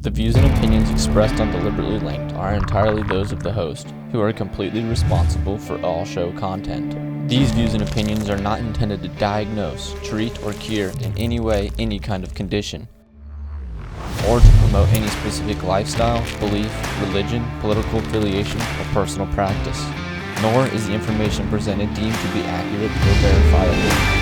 The views and opinions expressed on Deliberately Linked are entirely those of the host, who are completely responsible for all show content. These views and opinions are not intended to diagnose, treat, or cure in any way any kind of condition, or to promote any specific lifestyle, belief, religion, political affiliation, or personal practice. Nor is the information presented deemed to be accurate or verifiable.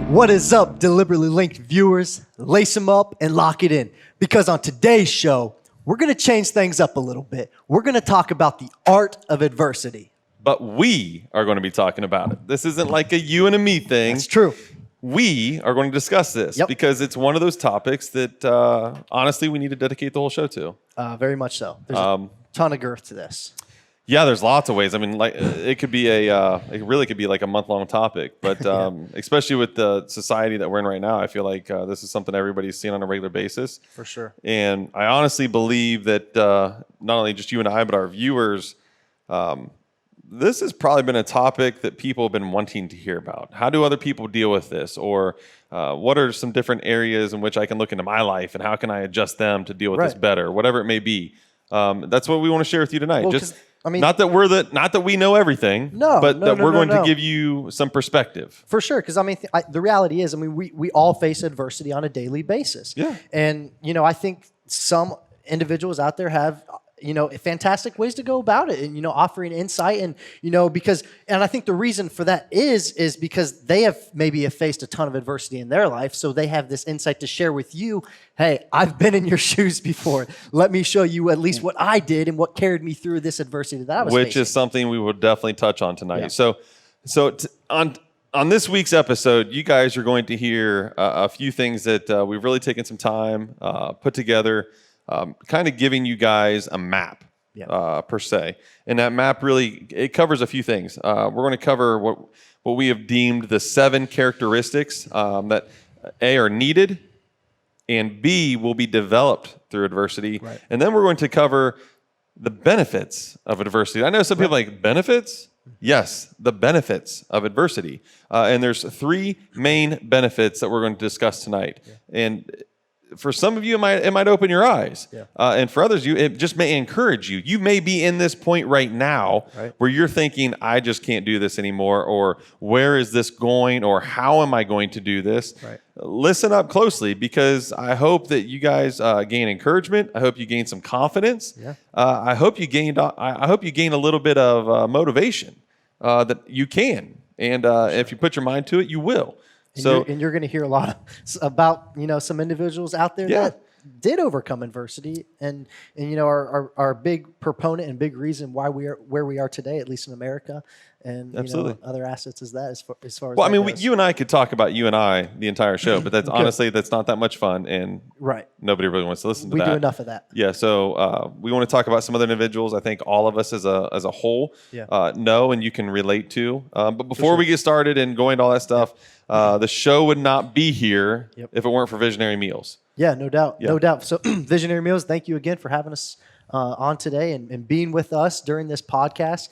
What is up, Deliberately Linked viewers? Lace them up and lock it in. Because on today's show, we're going to change things up a little bit. We're going to talk about the art of adversity. But we are going to be talking about it. This isn't like a you and a me thing. That's true. We are going to discuss this because it's one of those topics that honestly we need to dedicate the whole show to. Very much so. There's a ton of girth to this. Yeah, there's lots of ways. I mean, like it could be it really could be like a month-long topic. But especially with the society that we're in right now, I feel like this is something everybody's seeing on a regular basis. For sure. And I honestly believe that not only just you and I, but our viewers, this has probably been a topic that people have been wanting to hear about. How do other people deal with this? Or what are some different areas in which I can look into my life and how can I adjust them to deal with this better? Whatever it may be. That's what we want to share with you tonight. Well, just I mean, not that we know everything, but we're going to give you some perspective. For sure, because I mean, the reality is, I mean, we all face adversity on a daily basis. Yeah. And, I think some individuals out there have, fantastic ways to go about it and, offering insight and, and I think the reason for that is because they have faced a ton of adversity in their life. So they have this insight to share with you. Hey, I've been in your shoes before. Let me show you at least what I did and what carried me through this adversity that I was facing. Which is something we will definitely touch on tonight. Yeah. So on this week's episode, you guys are going to hear a few things that we've really taken some time, put together, kind of giving you guys a map per se. And that map it covers a few things. We're going to cover what we have deemed the 7 characteristics that A, are needed, and B, will be developed through adversity. Right. And then we're going to cover the benefits of adversity. I know some people are like, benefits? Yes, the benefits of adversity. And there's 3 main benefits that we're going to discuss tonight. Yeah. And for some of you, it might open your eyes. Yeah. And for others, it just may encourage you. You may be in this point right now where you're thinking, I just can't do this anymore, or where is this going, or how am I going to do this? Right. Listen up closely, because I hope that you guys gain encouragement. I hope you gain some confidence. Yeah. I hope you gain a little bit of motivation that you can. And if you put your mind to it, you will. And you're going to hear a lot about some individuals out there that did overcome adversity and are a big proponent and big reason why we are where we are today, at least in America. And other assets as far as well, I mean, you and I could talk about you and I the entire show, but that's honestly that's not that much fun, and nobody really wants to listen to that. We do enough of that. Yeah, so we want to talk about some other individuals. I think all of us as a whole know and you can relate to. But before we get started and go into all that stuff, the show would not be here if it weren't for Visionary Meals. Yeah, no doubt, no doubt. So Visionary Meals, thank you again for having us on today and being with us during this podcast.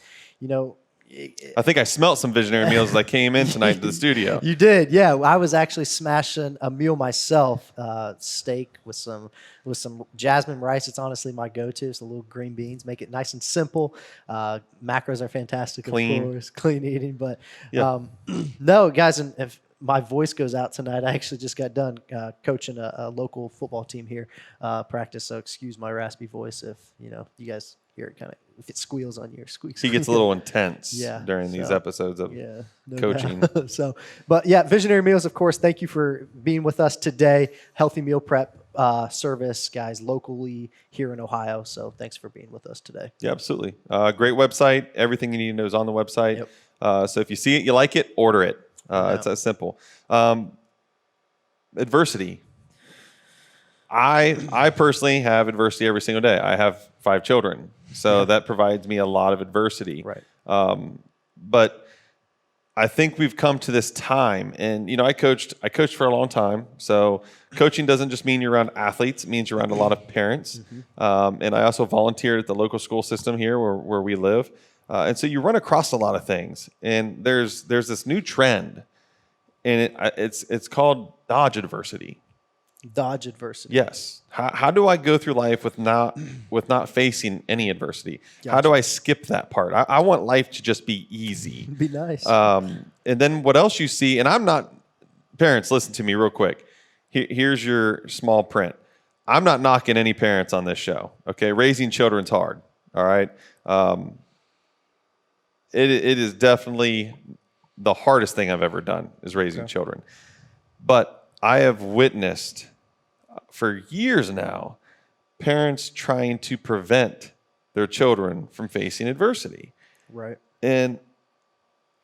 I think I smelt some Visionary Meals as I came in tonight to the studio. You did, yeah. I was actually smashing a meal myself, steak with some jasmine rice. It's honestly my go-to. It's a little green beans, make it nice and simple. Macros are fantastic, clean. Of course, clean eating. But no, guys, and if my voice goes out tonight, I actually just got done coaching a local football team here practice. So excuse my raspy voice if you guys hear it kind of. If it squeals on you, squeaks. He gets a little intense during these episodes of coaching. Visionary Meals, of course, thank you for being with us today. Healthy meal prep service, guys, locally here in Ohio. So thanks for being with us today. Yeah, absolutely. Great website. Everything you need to know is on the website. Yep. So if you see it, you like it, order it. It's that simple. Adversity. I personally have adversity every single day. I have 5 children. So that provides me a lot of adversity. Right. But I think we've come to this time, and I coached for a long time. So coaching doesn't just mean you're around athletes; it means you're around a lot of parents. And I also volunteered at the local school system here where we live. And so you run across a lot of things, and there's this new trend, and it's called Dodge adversity. Dodge adversity. Yes. How do I go through life with not facing any adversity? How do I skip that part? I want life to just be easy. Be nice. And then what else you see, and I'm not, parents, listen to me real quick. Here's your small print. I'm not knocking any parents on this show, okay? Raising children's hard, all right? It is definitely the hardest thing I've ever done is raising children. But I have witnessed for years now parents trying to prevent their children from facing adversity. Right. And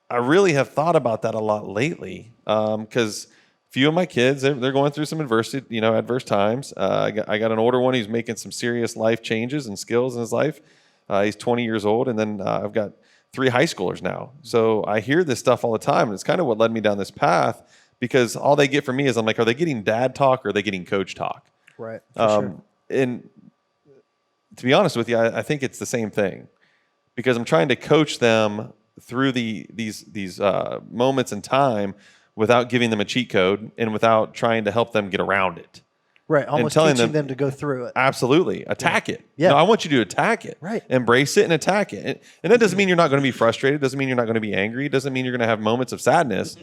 I really have thought about that a lot lately because few of my kids, they're going through some adversity, adverse times. I got an older one who's making some serious life changes and skills in his life. He's 20 years old. And then I've got 3 high schoolers now. So I hear this stuff all the time. And it's kind of what led me down this path because all they get from me is I'm like, are they getting dad talk or are they getting coach talk? Right. For sure. And to be honest with you, I think it's the same thing because I'm trying to coach them through these moments in time without giving them a cheat code and without trying to help them get around it. Right. Almost teaching them to go through it. Absolutely. Attack it. Yeah. No, I want you to attack it. Right. Embrace it and attack it. And that doesn't mean you're not going to be frustrated. It doesn't mean you're not going to be angry. It doesn't mean you're going to have moments of sadness.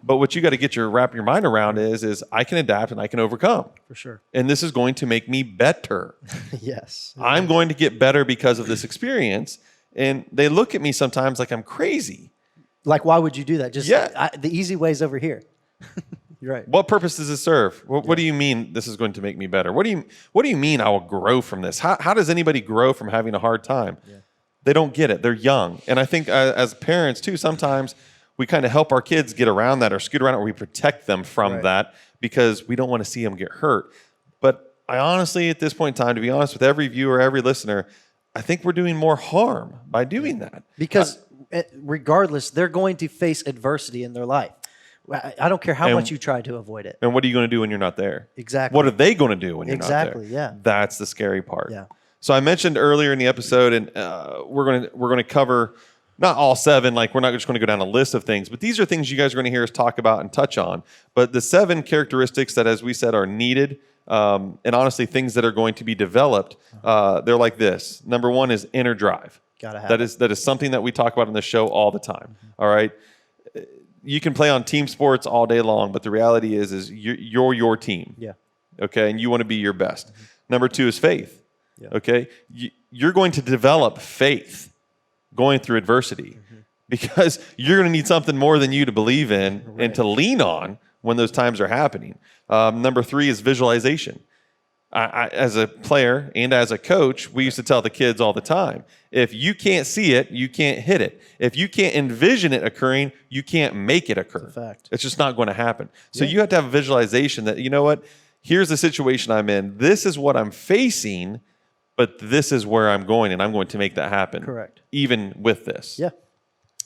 But what you got to wrap your mind around is I can adapt and I can overcome. For sure. And this is going to make me better. Yes. I'm going to get better because of this experience. And they look at me sometimes like I'm crazy. Like, why would you do that? Just Yeah. The easy way's over here. You're right. What purpose does it serve? What do you mean this is going to make me better? What do you mean I will grow from this? How does anybody grow from having a hard time? Yeah. They don't get it. They're young. And I think as parents too, sometimes we kind of help our kids get around that or scoot around it, or we protect them from that because we don't want to see them get hurt. But I honestly, at this point in time, to be honest with every viewer, every listener, I think we're doing more harm by doing that. Because regardless, they're going to face adversity in their life. I don't care how much you try to avoid it. And what are you going to do when you're not there? Exactly. What are they going to do when you're not there? Exactly, yeah. That's the scary part. Yeah. So I mentioned earlier in the episode, and we're going to cover not all 7. Like we're not just going to go down a list of things, but these are things you guys are going to hear us talk about and touch on. But the 7 characteristics that, as we said, are needed, and honestly, things that are going to be developed, they're like this. Number 1 is inner drive. Gotta have that is something that we talk about on the show all the time. All right. You can play on team sports all day long, but the reality is you're your team. Yeah. Okay. And you want to be your best. Number 2 is faith. Yeah. Okay. You're going to develop faith going through adversity because you're going to need something more than you to believe in and to lean on when those times are happening. Number 3 is visualization. I, as a player and as a coach, we used to tell the kids all the time, if you can't see it, you can't hit it. If you can't envision it occurring, you can't make it occur. It's a fact. It's just not going to happen. So you have to have a visualization that, you know what, here's the situation I'm in. This is what I'm facing, but this is where I'm going, and I'm going to make that happen. Correct. Even with this. Yeah.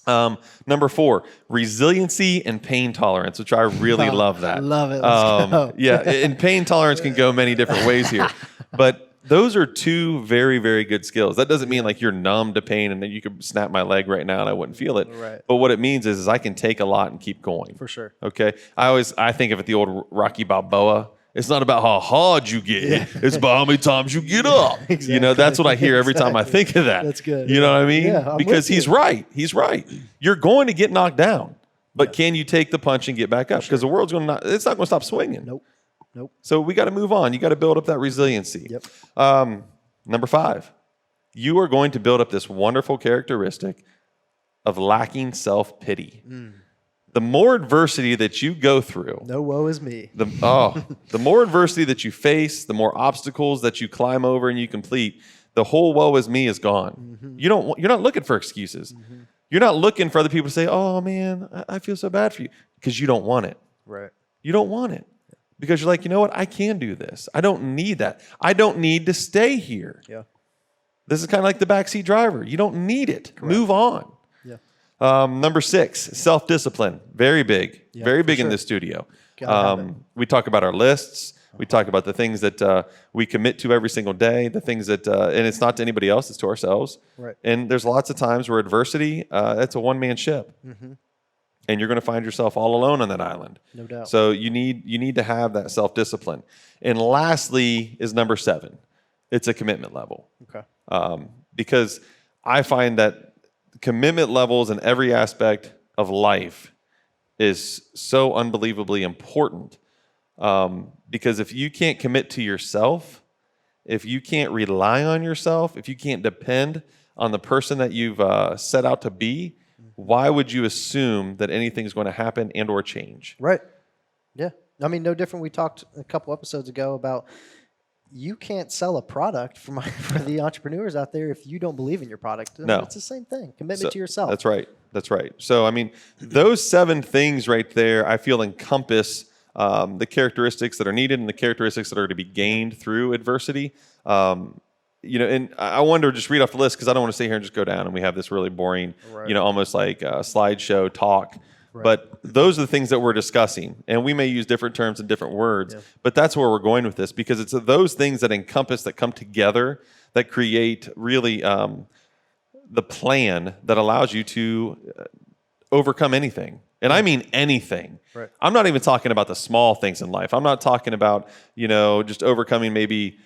Number 4, resiliency and pain tolerance, which I really love that. Love it. Let's go. Yeah, and pain tolerance can go many different ways here. But those are 2 very, very good skills. That doesn't mean like you're numb to pain and then you could snap my leg right now and I wouldn't feel it. Right. But what it means is I can take a lot and keep going. For sure. Okay. I think of it the old Rocky Balboa. It's not about how hard you get. It's about how many times you get up. Exactly. That's what I hear every time I think of that. That's good. You know what I mean? Yeah, I'm because with he's you. right. He's right. You're going to get knocked down. But can you take the punch and get back up? Because the world's it's not going to stop swinging. Nope. So we got to move on. You got to build up that resiliency. Yep. Number 5, you are going to build up this wonderful characteristic of lacking self-pity. The more adversity that you go through, No woe is me. the more adversity that you face, the more obstacles that you climb over and you complete, the whole woe is me is gone. You're not looking for excuses. You're not looking for other people to say, oh man, I feel so bad for you, because you don't want it. Right. You don't want it because you're like, you know what? I can do this. I don't need that. I don't need to stay here. Yeah. This is kind of like the backseat driver. You don't need it. Move on. Yeah. Number 6, self-discipline. Very big. Yeah, Very big in sure. this studio. Gotta have it. We talk about our lists. We talk about the things that we commit to every single day, the things that, and it's not to anybody else, it's to ourselves. Right. And there's lots of times where adversity, it's a one-man ship. and you're going to find yourself all alone on that island. No doubt. So you need to have that self-discipline. And lastly is number 7. It's a commitment level. Okay. Because I find that commitment levels in every aspect of life is so unbelievably important. Because if you can't commit to yourself, if you can't rely on yourself, if you can't depend on the person that you've set out to be, why would you assume that anything's going to happen and or change? Right. Yeah. I mean, no different. We talked a couple episodes ago about you can't sell a product for the entrepreneurs out there if you don't believe in your product. No. It's the same thing. Commitment to yourself. That's right. That's right. So, I mean, those 7 things right there, I feel encompass the characteristics that are needed and the characteristics that are to be gained through adversity. And I wanted to just read off the list because I don't want to sit here and just go down and we have this really boring, almost like slideshow talk. Right. But those are the things that we're discussing. And we may use different terms and different words, but that's where we're going with this because it's those things that encompass, that come together, that create really the plan that allows you to overcome anything. And I mean anything. Right. I'm not even talking about the small things in life. I'm not talking about, just overcoming maybe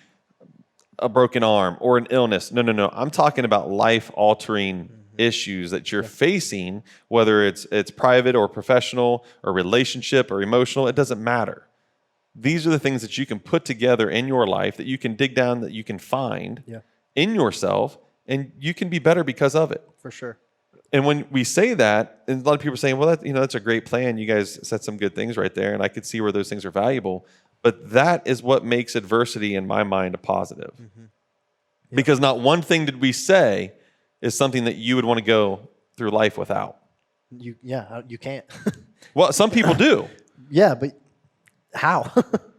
a broken arm or an illness. No. I'm talking about life-altering issues that you're facing, whether it's private or professional or relationship or emotional. It doesn't matter. These are the things that you can put together in your life, that you can dig down, that you can find in yourself, and you can be better because of it. For sure. And when we say that, and a lot of people are saying, well, that's a great plan. You guys said some good things right there, and I could see where those things are valuable. But that is what makes adversity, in my mind, a positive. Mm-hmm. Yep. Because not one thing did we say is something that you would want to go through life without. You can't. Well, some people do. Yeah, but how?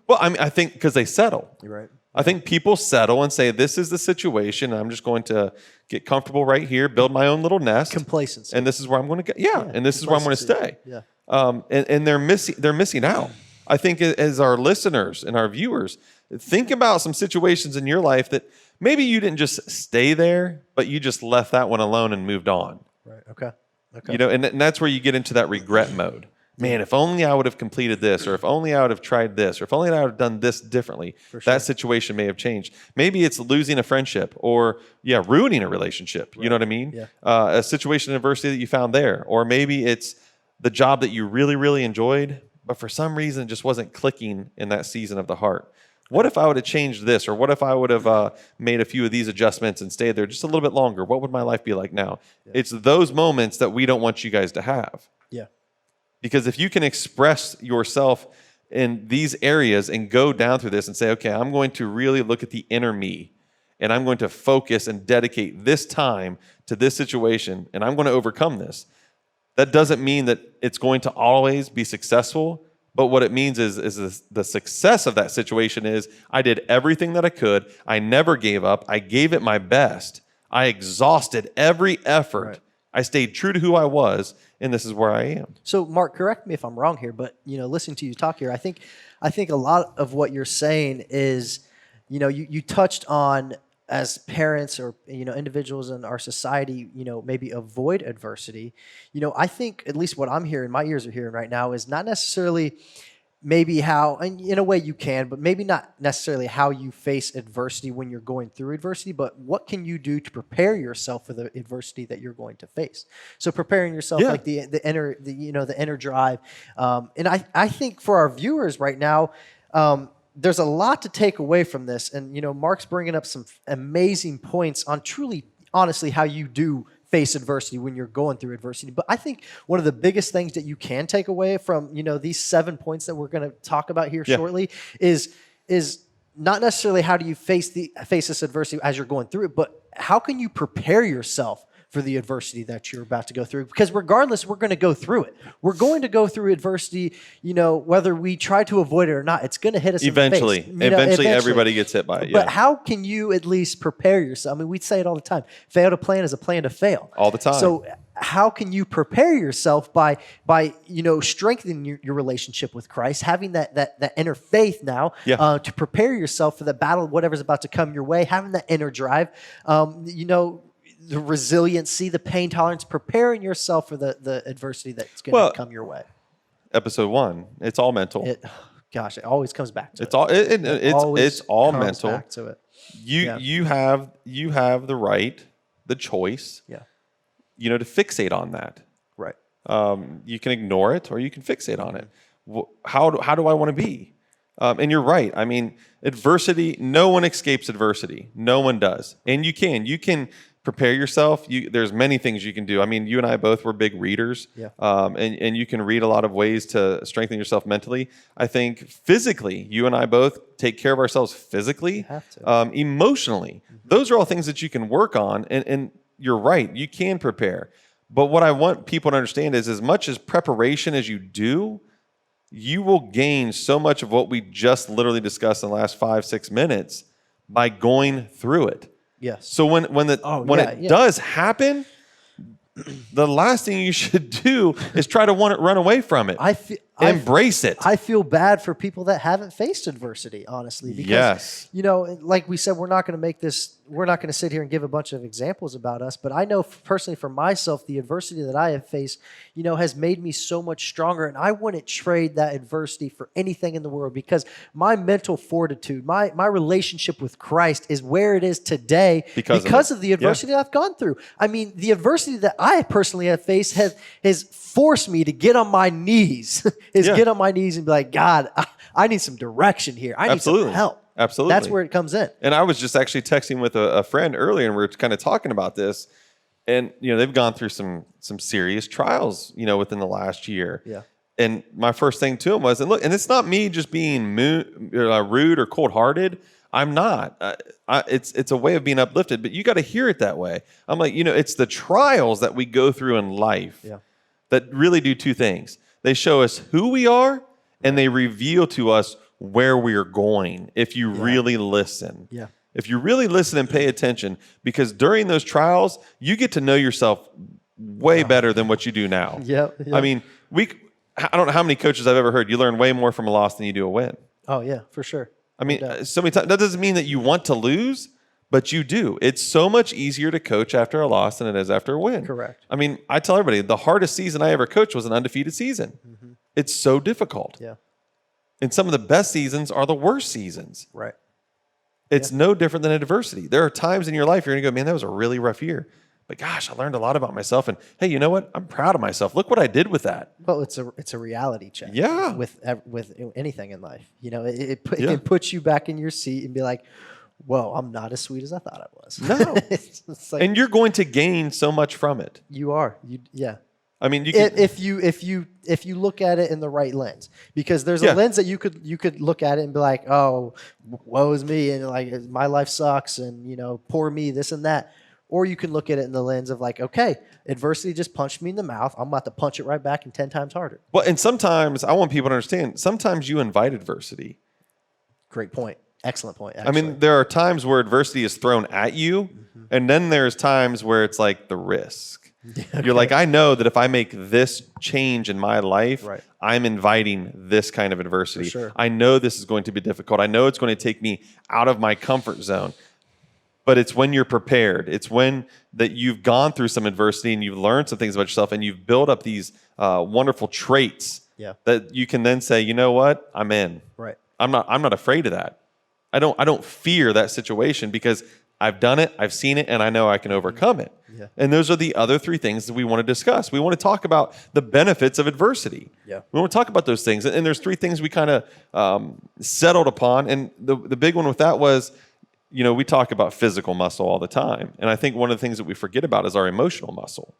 Well, I think because they settle. You're right. I think people settle and say, this is the situation. And I'm just going to get comfortable right here, build my own little nest. Complacency. And this is where I'm going to go. Yeah, and this is where I'm going to stay. Yeah. And they're missing out. I think as our listeners and our viewers, think about some situations in your life that maybe you didn't just stay there, but you just left that one alone and moved on. Right. Okay. And that's where you get into that regret mode. Man, if only I would have completed this, or if only I would have tried this, or if only I would have done this differently, that situation may have changed. Maybe it's losing a friendship or, ruining a relationship. Right. You know what I mean? Yeah. A situation of adversity that you found there. Or maybe it's the job that you really, really enjoyed, but for some reason it just wasn't clicking in that season of the heart. What if I would have changed this? Or what if I would have made a few of these adjustments and stayed there just a little bit longer? What would my life be like now? Yeah. It's those moments that we don't want you guys to have. Yeah. Because if you can express yourself in these areas and go down through this and say, okay, I'm going to really look at the inner me, and I'm going to focus and dedicate this time to this situation, and I'm going to overcome this. That doesn't mean that it's going to always be successful, but what it means is the success of that situation is I did everything that I could. I never gave up. I gave it my best. I exhausted every effort. Right. I stayed true to who I was, and this is where I am. So, Mark, correct me if I'm wrong here, but listening to you talk here, I think a lot of what you're saying is, you touched on, as parents or individuals in our society, maybe avoid adversity. I think at least what I'm hearing, my ears are hearing right now, is not necessarily maybe how, and in a way you can, but maybe not necessarily how you face adversity when you're going through adversity, but what can you do to prepare yourself for the adversity that you're going to face? So preparing yourself, like the inner drive. And I think for our viewers right now, there's a lot to take away from this. And, Mark's bringing up some amazing points on truly, honestly, how you do face adversity when you're going through adversity. But I think one of the biggest things that you can take away from, these 7 points that we're going to talk about here shortly is not necessarily how do you face this adversity as you're going through it, but how can you prepare yourself for the adversity that you're about to go through? Because regardless, we're going to go through it. We're going to go through adversity, whether we try to avoid it or not. It's going to hit us eventually. In the face. Eventually, everybody gets hit by it. But how can you at least prepare yourself? I mean, we say it all the time. Fail to plan is a plan to fail. All the time. So how can you prepare yourself by strengthening your relationship with Christ, having that inner faith now to prepare yourself for the battle, whatever's about to come your way, having that inner drive, the resiliency, the pain tolerance, preparing yourself for the adversity that's going to come your way. Episode 1, it's all mental. It always comes back to it's all it's all comes mental. back to it. You have the right, the choice, Yeah. to fixate on that. Right. You can ignore it or you can fixate on it. How do I want to be? And you're right. I mean, adversity, no one escapes adversity. No one does. And you can prepare yourself. There's many things you can do. I mean, you and I both were big readers. Yeah. And you can read a lot of ways to strengthen yourself mentally. I think physically, you and I both take care of ourselves physically. You have to. Emotionally. Those are all things that you can work on. And you're right. You can prepare. But what I want people to understand is as much as preparation as you do, you will gain so much of what we just literally discussed in the last 5-6 minutes by going through it. Yes. So when it does happen, the last thing you should do is try to run away from it. Embrace it. I feel bad for people that haven't faced adversity, honestly, because like we said, we're not going to sit here and give a bunch of examples about us, but I know personally for myself, the adversity that I have faced, has made me so much stronger, and I wouldn't trade that adversity for anything in the world, because my mental fortitude, my relationship with Christ is where it is today because of the adversity that I've gone through. I mean, the adversity that I personally have faced has forced me to get on my knees, get on my knees and be like, God, I need some direction here. I need some help. Absolutely. That's where it comes in. And I was just actually texting with a friend earlier, and we were kind of talking about this. And, they've gone through some serious trials, within the last year. Yeah. And my first thing to him was, and it's not me just being rude or cold-hearted. I'm not. It's a way of being uplifted, but you got to hear it that way. I'm like, it's the trials that we go through in life that really do two things. They show us who we are, and they reveal to us where we are going if you really listen. Yeah. If you really listen and pay attention, because during those trials, you get to know yourself way better than what you do now. Yep. I mean, I don't know how many coaches I've ever heard, you learn way more from a loss than you do a win. Oh, yeah, for sure. I mean, so many times, that doesn't mean that you want to lose, but you do. It's so much easier to coach after a loss than it is after a win. Correct. I mean, I tell everybody, the hardest season I ever coached was an undefeated season. Mm-hmm. It's so difficult. Yeah. And some of the best seasons are the worst seasons. Right. It's no different than adversity. There are times in your life you're going to go, man, that was a really rough year. But gosh, I learned a lot about myself. And hey, you know what? I'm proud of myself. Look what I did with that. Well, it's a reality check. Yeah. With anything in life, it can put you back in your seat and be like, "Whoa, I'm not as sweet as I thought I was." No. It's like, and you're going to gain so much from it. You are. I mean, you can, if you look at it in the right lens, because there's a lens that you could look at it and be like, "Oh, woe is me," and like my life sucks, and poor me, this and that. Or you can look at it in the lens of like, okay, adversity just punched me in the mouth. I'm about to punch it right back and 10 times harder. Well, and sometimes I want people to understand, sometimes you invite adversity. Great point. Excellent point, actually. I mean, there are times where adversity is thrown at you, and then there's times where it's like the risk. Okay. You're like, I know that if I make this change in my life, I'm inviting this kind of adversity. For sure. I know this is going to be difficult. I know it's going to take me out of my comfort zone. But it's when you're prepared. It's when that you've gone through some adversity and you've learned some things about yourself and you've built up these wonderful traits that you can then say, you know what, I'm in. Right. I'm not afraid of that. I don't fear that situation because I've done it, I've seen it, and I know I can overcome it. Yeah. And those are the other three things that we want to discuss. We want to talk about the benefits of adversity. Yeah. We want to talk about those things. And there's three things we kind of settled upon. And the big one with that was, we talk about physical muscle all the time. And I think one of the things that we forget about is our emotional muscle.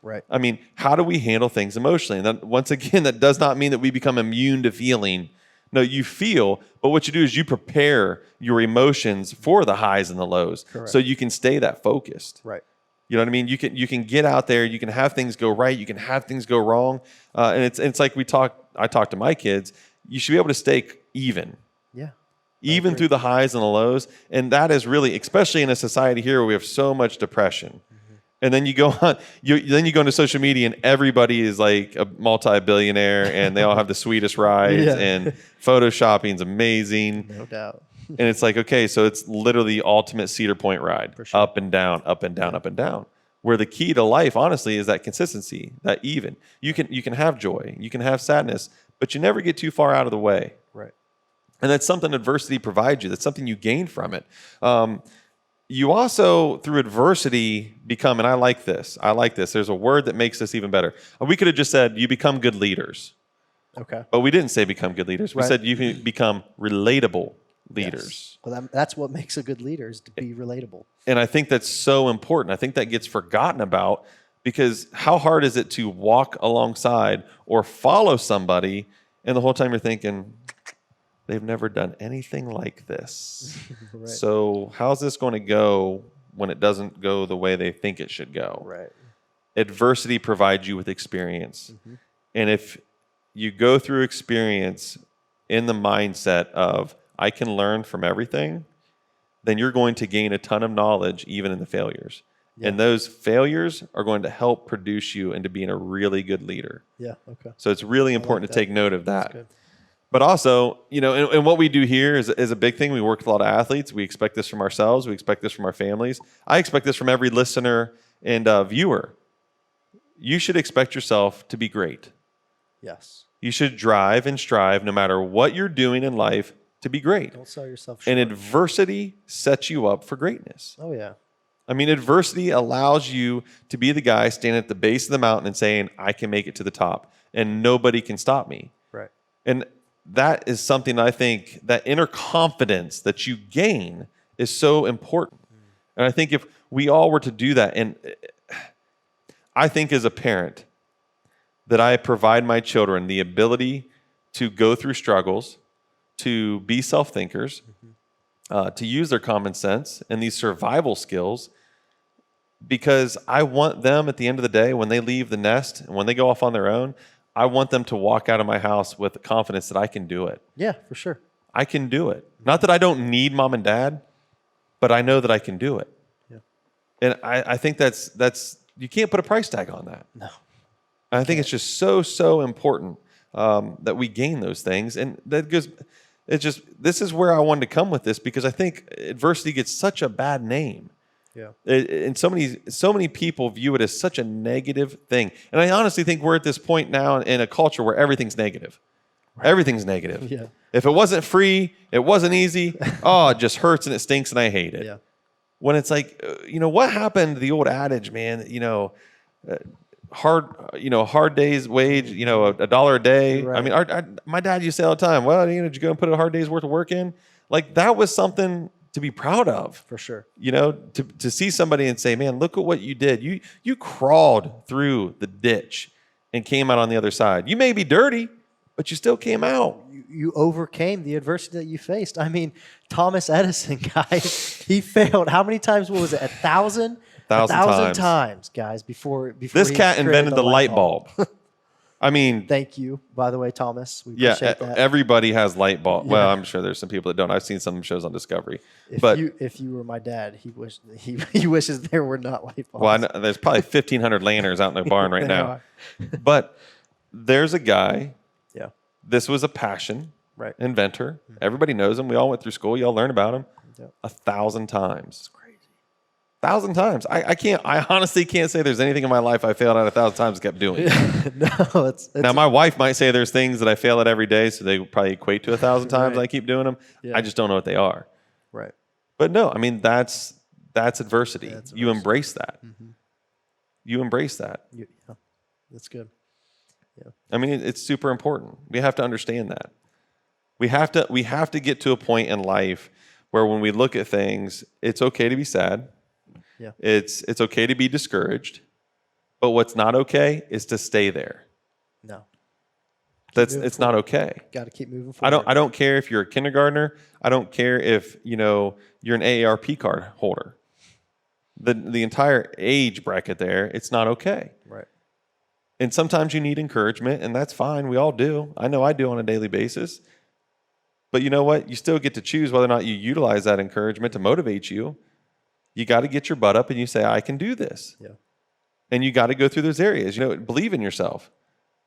Right. I mean, how do we handle things emotionally? And once again, that does not mean that we become immune to feeling. No, you feel, but what you do is you prepare your emotions for the highs and the lows. Correct. So you can stay that focused. Right. You know what I mean? You can get out there, you can have things go right, you can have things go wrong. And it's like I talk to my kids, you should be able to stay even. Yeah. Even through the highs and the lows. And that is really, especially in a society here where we have so much depression. Mm-hmm. And then you go on, then you go into social media and everybody is like a multi-billionaire and they all have the sweetest rides and photoshopping's amazing. No doubt. And it's like, okay, so it's literally the ultimate Cedar Point ride. For sure. Up and down, up and down, up and down. where the key to life, honestly, is that consistency, that even. You can have joy, you can have sadness, but you never get too far out of the way. Right. And that's something adversity provides you. That's something you gain from it. You also, through adversity, become, and I like this. There's a word that makes this even better. We could have just said you become good leaders. Okay. But we didn't say become good leaders. We said you can become relatable leaders. Yes. Well, that's what makes a good leader, is to be relatable. And I think that's so important. I think that gets forgotten about, because how hard is it to walk alongside or follow somebody and the whole time you're thinking, they've never done anything like this. Right. So how's this going to go when it doesn't go the way they think it should go? Right. Adversity provides you with experience. And if you go through experience in the mindset of, I can learn from everything, then you're going to gain a ton of knowledge even in the failures. Yeah. And those failures are going to help produce you into being a really good leader. Yeah, okay. So it's really important to take note of that. That's good. But also, and what we do here is a big thing. We work with a lot of athletes. We expect this from ourselves. We expect this from our families. I expect this from every listener and viewer. You should expect yourself to be great. Yes. You should drive and strive, no matter what you're doing in life, to be great. Don't sell yourself short. And adversity sets you up for greatness. Oh, yeah. I mean, adversity allows you to be the guy standing at the base of the mountain and saying, I can make it to the top, and nobody can stop me. Right. And that is something I think, that inner confidence that you gain is so important. And I think if we all were to do that, and I think as a parent that I provide my children the ability to go through struggles, to be self-thinkers, to use their common sense and these survival skills, because I want them at the end of the day, when they leave the nest and when they go off on their own, I want them to walk out of my house with the confidence that I can do it. Yeah, for sure. I can do it. Not that I don't need mom and dad, but I know that I can do it. Yeah. And I think that's you can't put a price tag on that. No. I think it's just so important that we gain those things. And that goes, this is where I wanted to come with this, because I think adversity gets such a bad name. Yeah. And so many people view it as such a negative thing. And I honestly think we're at this point now in a culture where everything's negative. Right. Everything's negative. Yeah. If it wasn't free, it wasn't eash, it just hurts and it stinks and I hate it. Yeah. When it's like, what happened to the old adage, man, hard day's wage, $1 a day. Right. I mean, my dad used to say all the time, well, did you go and put a hard day's worth of work in? Like, that was something to be proud of. For sure. To see somebody and say, man, look at what you did. You crawled through the ditch and came out on the other side. You may be dirty, but you still came out. You overcame the adversity that you faced. I mean, Thomas Edison, guys, he failed. How many times? What was it? 1,000? 1,000 times, guys, before this cat invented the light bulb. I mean, thank you, by the way, Thomas. We appreciate that. Everybody has light bulb. Yeah. Well, I'm sure there's some people that don't. I've seen some shows on Discovery. If you were my dad, he wishes there were not light bulbs. Well, I know, there's probably 1,500 lanterns out in the barn right now. But there's a guy. Yeah. This was a passion. Right. Inventor. Mm-hmm. Everybody knows him. We all went through school. You all learn about him. Yep. 1,000 times. 1,000 times. I honestly can't say there's anything in my life I failed at 1,000 times and kept doing. No, it's now my wife might say there's things that I fail at every day, so they probably equate to 1,000 times. Right. I keep doing them. Yeah. I just don't know what they are. Right. But no, I mean that's adversity. You embrace that. Mm-hmm. You embrace that. Yeah, that's good. Yeah. I mean it's super important. We have to understand that. We have to get to a point in life where when we look at things, it's okay to be sad. Yeah. It's okay to be discouraged, but what's not okay is to stay there. No. It's not okay. Got to keep moving forward. I don't care if you're a kindergartner. I don't care if you're an AARP card holder. The entire age bracket there, it's not okay. Right. And sometimes you need encouragement, and that's fine. We all do. I know I do on a daily basis. But you know what? You still get to choose whether or not you utilize that encouragement to motivate you. You got to get your butt up and you say, I can do this. Yeah. And you got to go through those areas. Believe in yourself.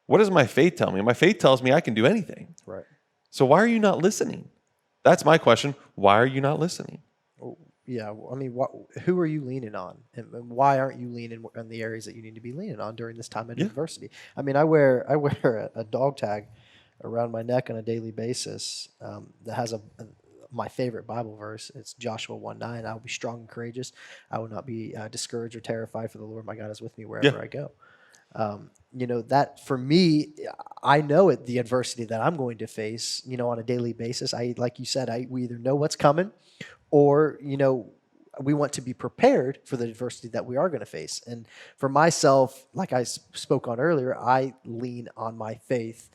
What does my faith tell me? My faith tells me I can do anything. Right. So why are you not listening? That's my question. Why are you not listening? Yeah, I mean, who are you leaning on, and why aren't you leaning on the areas that you need to be leaning on during this time of adversity? I mean, I wear a dog tag around my neck on a daily basis that has my favorite Bible verse. It's Joshua 1:9. I will be strong and courageous. I will not be discouraged or terrified, for the Lord my God is with me wherever I go. That for me, I know the adversity that I'm going to face, on a daily basis. Like you said, we either know what's coming, or, we want to be prepared for the adversity that we are going to face. And for myself, like I spoke on earlier, I lean on my faith,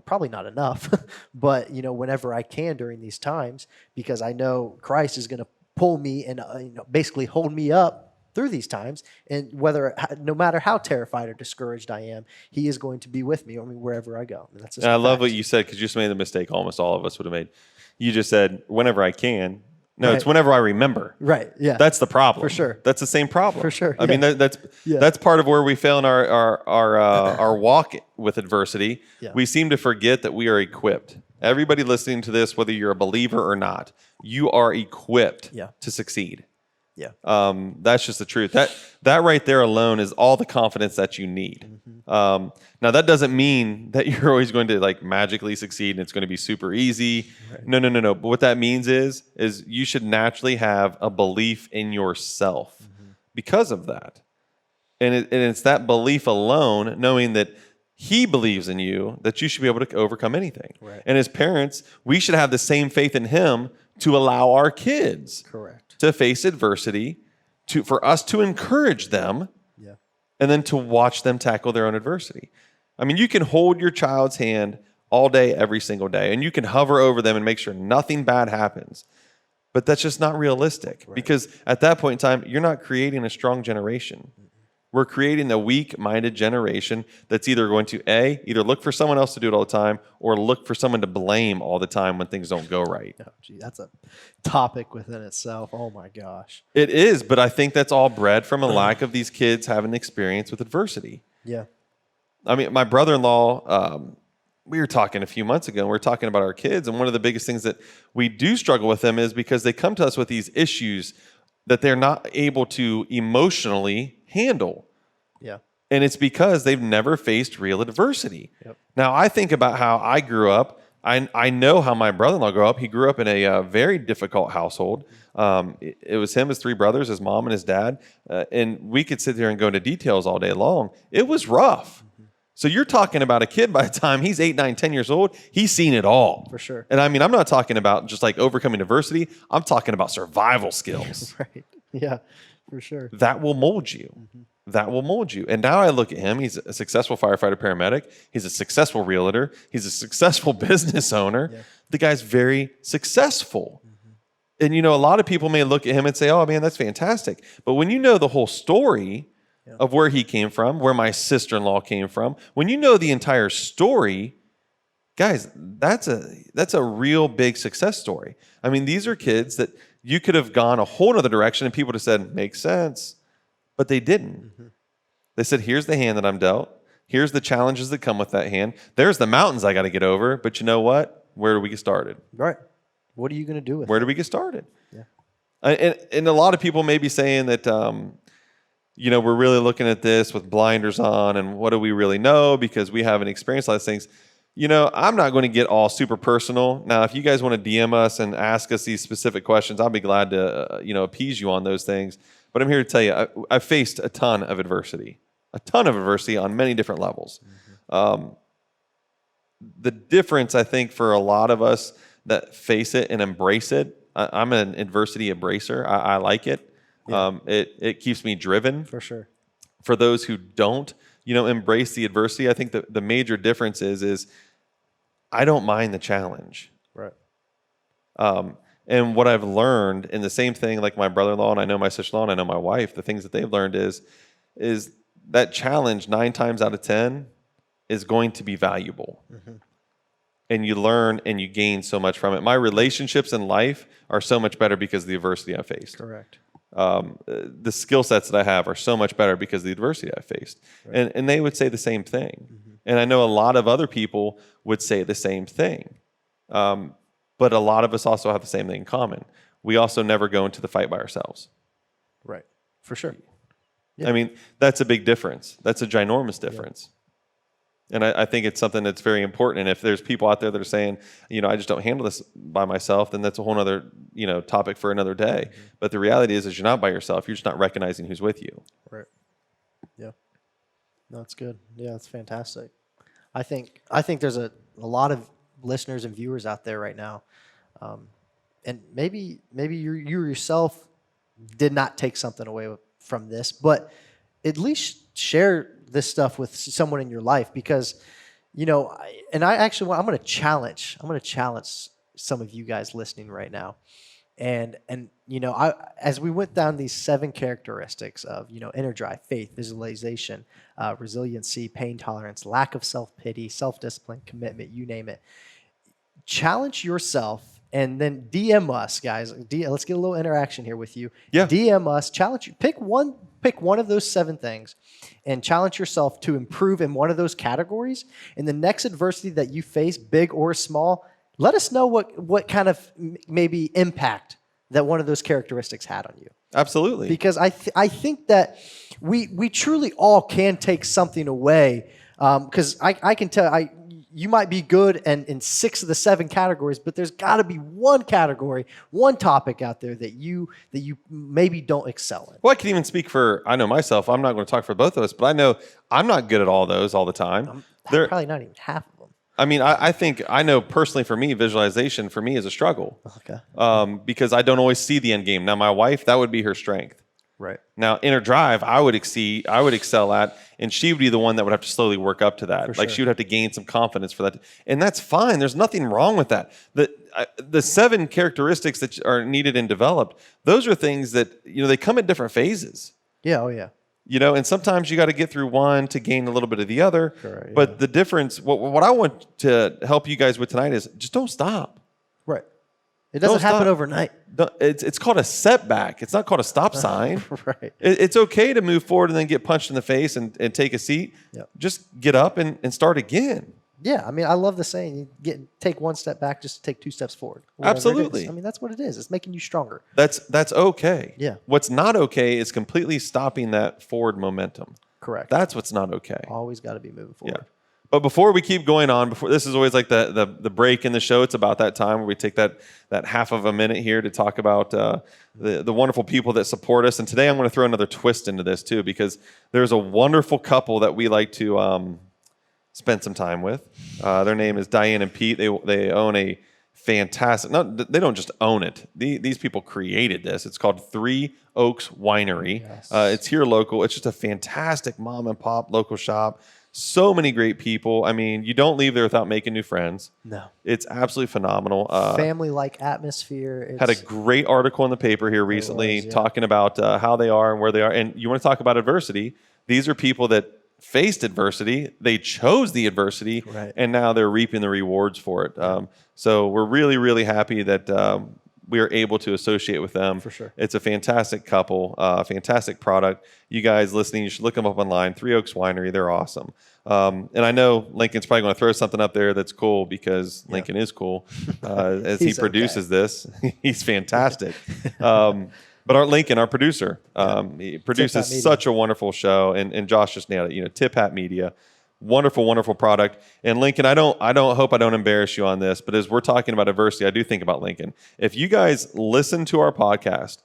probably not enough, but, whenever I can during these times, because I know Christ is going to pull me and, basically hold me up through these times. And no matter how terrified or discouraged I am, he is going to be with me, wherever I go. And that's just I love what you said, because you just made the mistake almost all of us would have made. You just said, whenever I can. No, right. It's whenever I remember. Right. Yeah. That's the problem. For sure. That's the same problem. For sure. I mean, that's part of where we fail in our walk with adversity. Yeah. We seem to forget that we are equipped. Everybody listening to this, whether you're a believer or not, you are equipped to succeed. Yeah. That's just the truth. That right there alone is all the confidence that you need. Mm-hmm. Now that doesn't mean that you're always going to like magically succeed and it's going to be super easy. Right. No. But what that means is you should naturally have a belief in yourself because of that. And it's that belief alone, knowing that he believes in you, that you should be able to overcome anything. Right. And as parents, we should have the same faith in him to allow our kids to face adversity, for us to encourage them, and then to watch them tackle their own adversity. I mean, you can hold your child's hand all day, every single day, and you can hover over them and make sure nothing bad happens. But that's just not realistic, because at that point in time, you're not creating a strong generation. We're creating a weak-minded generation that's either going to either look for someone else to do it all the time, or look for someone to blame all the time when things don't go right. Oh, gee, that's a topic within itself. Oh my gosh. It is, but I think that's all bred from a lack of these kids having experience with adversity. Yeah. I mean, my brother-in-law, we were talking a few months ago, and we were talking about our kids, and one of the biggest things that we do struggle with them is because they come to us with these issues that they're not able to emotionally handle. Yeah. And it's because they've never faced real adversity. Yep. Now, I think about how I grew up. I know how my brother-in-law grew up. He grew up in a very difficult household. It was him, his three brothers, his mom, and his dad. And we could sit there and go into details all day long. It was rough. So you're talking about a kid by the time he's 8, 9, 10 years old, he's seen it all. For sure. And I mean, I'm not talking about just like overcoming adversity. I'm talking about survival skills. Right. Yeah, for sure. That will mold you. That will mold you. And now I look at him. He's a successful firefighter paramedic. He's a successful realtor. He's a successful business owner. Yeah. The guy's very successful. And, a lot of people may look at him and say, oh, man, that's fantastic. But when you know the whole story of where he came from, where my sister-in-law came from, when you know the entire story, guys, that's a real big success story. I mean, these are kids that you could have gone a whole other direction and people would have said, makes sense. But they didn't. They said, here's the hand that I'm dealt. Here's the challenges that come with that hand. There's the mountains I got to get over. But you know what? Where do we get started? Right. What are you going to do with it? Where do we get started? Yeah. And a lot of people may be saying that, we're really looking at this with blinders on, and what do we really know because we haven't experienced a lot of things. I'm not going to get all super personal. Now, if you guys want to DM us and ask us these specific questions, I'll be glad to, appease you on those things. But I'm here to tell you, I've faced a ton of adversity on many different levels. The difference, I think, for a lot of us that face it and embrace it, I'm an adversity embracer. I like it. Yeah. It keeps me driven. For sure. For those who don't, embrace the adversity, I think the major difference is I don't mind the challenge. Right. And what I've learned, and the same thing, like my brother-in-law, and I know my sister-in-law, and I know my wife, the things that they've learned is that challenge 9 times out of 10 is going to be valuable. And you learn and you gain so much from it. My relationships in life are so much better because of the adversity I faced. Correct. The skill sets that I have are so much better because of the adversity I faced. Right. And they would say the same thing. And I know a lot of other people would say the same thing. But a lot of us also have the same thing in common. we also never go into the fight by ourselves. Right. For sure. I mean, that's a big difference. That's a ginormous difference. And I think it's something that's very important. And if there's people out there that are saying, I just don't handle this by myself, then that's a whole other, topic for another day. Mm-hmm. But the reality is you're not by yourself. You're just not recognizing who's with you. Right. Yeah. No, that's good. Yeah, that's fantastic. I think there's a lot of listeners and viewers out there right now. And maybe you yourself did not take something away from this, but at least share this stuff with someone in your life, because, I'm going to challenge some of you guys listening right now. And as we went down these 7 characteristics of, inner drive, faith, visualization, resiliency, pain tolerance, lack of self-pity, self-discipline, commitment, you name it, challenge yourself. And then DM us, guys. Let's get a little interaction here with you. Yeah. DM us, challenge you. Pick one of those 7 things and challenge yourself to improve in one of those categories. In the next adversity that you face, big or small, let us know what kind of maybe impact that one of those characteristics had on you. Absolutely. Because I think that we truly all can take something away. Because I can tell you might be good in 6 of the 7 categories, but there's got to be one category, one topic out there that you maybe don't excel in. Well, I can even speak I know myself. I'm not going to talk for both of us, but I know I'm not good at all those all the time. Probably not even half of them. I mean, I know personally for me, visualization for me is a struggle. Okay. Because I don't always see the end game. Now, my wife, that would be her strength. Right. Now, inner drive, I would excel at, and she would be the one that would have to slowly work up to that. Like she would have to gain some confidence for that, and that's fine. There's nothing wrong with that. The 7 characteristics that are needed and developed, those are things that they come at different phases. Yeah. Oh yeah. And sometimes you got to get through one to gain a little bit of the other. Sure, yeah. But the difference, what I want to help you guys with tonight is just don't stop. Right. It doesn't happen overnight. It's called a setback. It's not called a stop sign. Right. It's okay to move forward and then get punched in the face and take a seat. Yep. Just get up and start again. Yeah, I mean, I love the saying, take one step back, just take 2 steps forward. Absolutely. I mean, that's what it is. It's making you stronger. That's okay. Yeah. What's not okay is completely stopping that forward momentum. Correct. That's what's not okay. Always got to be moving forward. Yeah. But before we keep going on, this is always like the break in the show. It's about that time where we take that half of a minute here to talk about the wonderful people that support us. And today I'm going to throw another twist into this too, because there's a wonderful couple that we like to spend some time with. Their name is Diane and Pete. They own a fantastic. They don't just own it. These people created this. It's called 3 Oaks Winery. Yes. It's here local. It's just a fantastic mom and pop local shop. So many great people. I mean, you don't leave there without making new friends. No. It's absolutely phenomenal. Family-like atmosphere. Had a great article in the paper here recently talking about how they are and where they are. And you want to talk about adversity. These are people that faced adversity. They chose the adversity, right, and now they're reaping the rewards for it. So we're really, really happy that we are able to associate with them. For sure. It's a fantastic couple, fantastic product. You guys listening, you should look them up online. 3 Oaks Winery, they're awesome. And I know Lincoln's probably going to throw something up there that's cool because Lincoln is cool as he produces this. He's fantastic. But our Lincoln, our producer, he produces such a wonderful show, and Josh just nailed it. Tip Hat Media. Wonderful, wonderful product. And Lincoln, I don't hope I don't embarrass you on this, but as we're talking about adversity, I do think about Lincoln. If you guys listen to our podcast,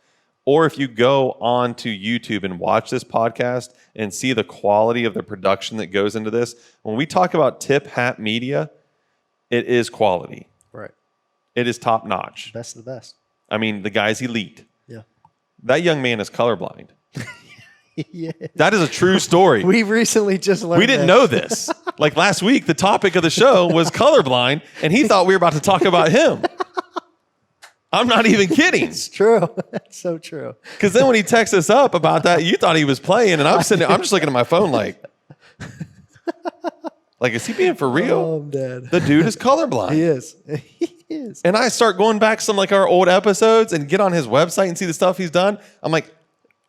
or if you go on to YouTube and watch this podcast and see the quality of the production that goes into this, when we talk about Tip Hat Media, it is quality. Right. It is top notch. Best of the best. I mean, the guy's elite. Yeah. That young man is colorblind. Yeah. That is a true story. We recently just learned. We didn't know this. Like last week, the topic of the show was colorblind, and he thought we were about to talk about him. I'm not even kidding. It's true. It's so true. Because then when he texts us up about that, you thought he was playing, and I'm just looking at my phone like, is he being for real? Oh, I'm dead. The dude is colorblind. He is. He is. And I start going back some our old episodes and get on his website and see the stuff he's done. I'm like,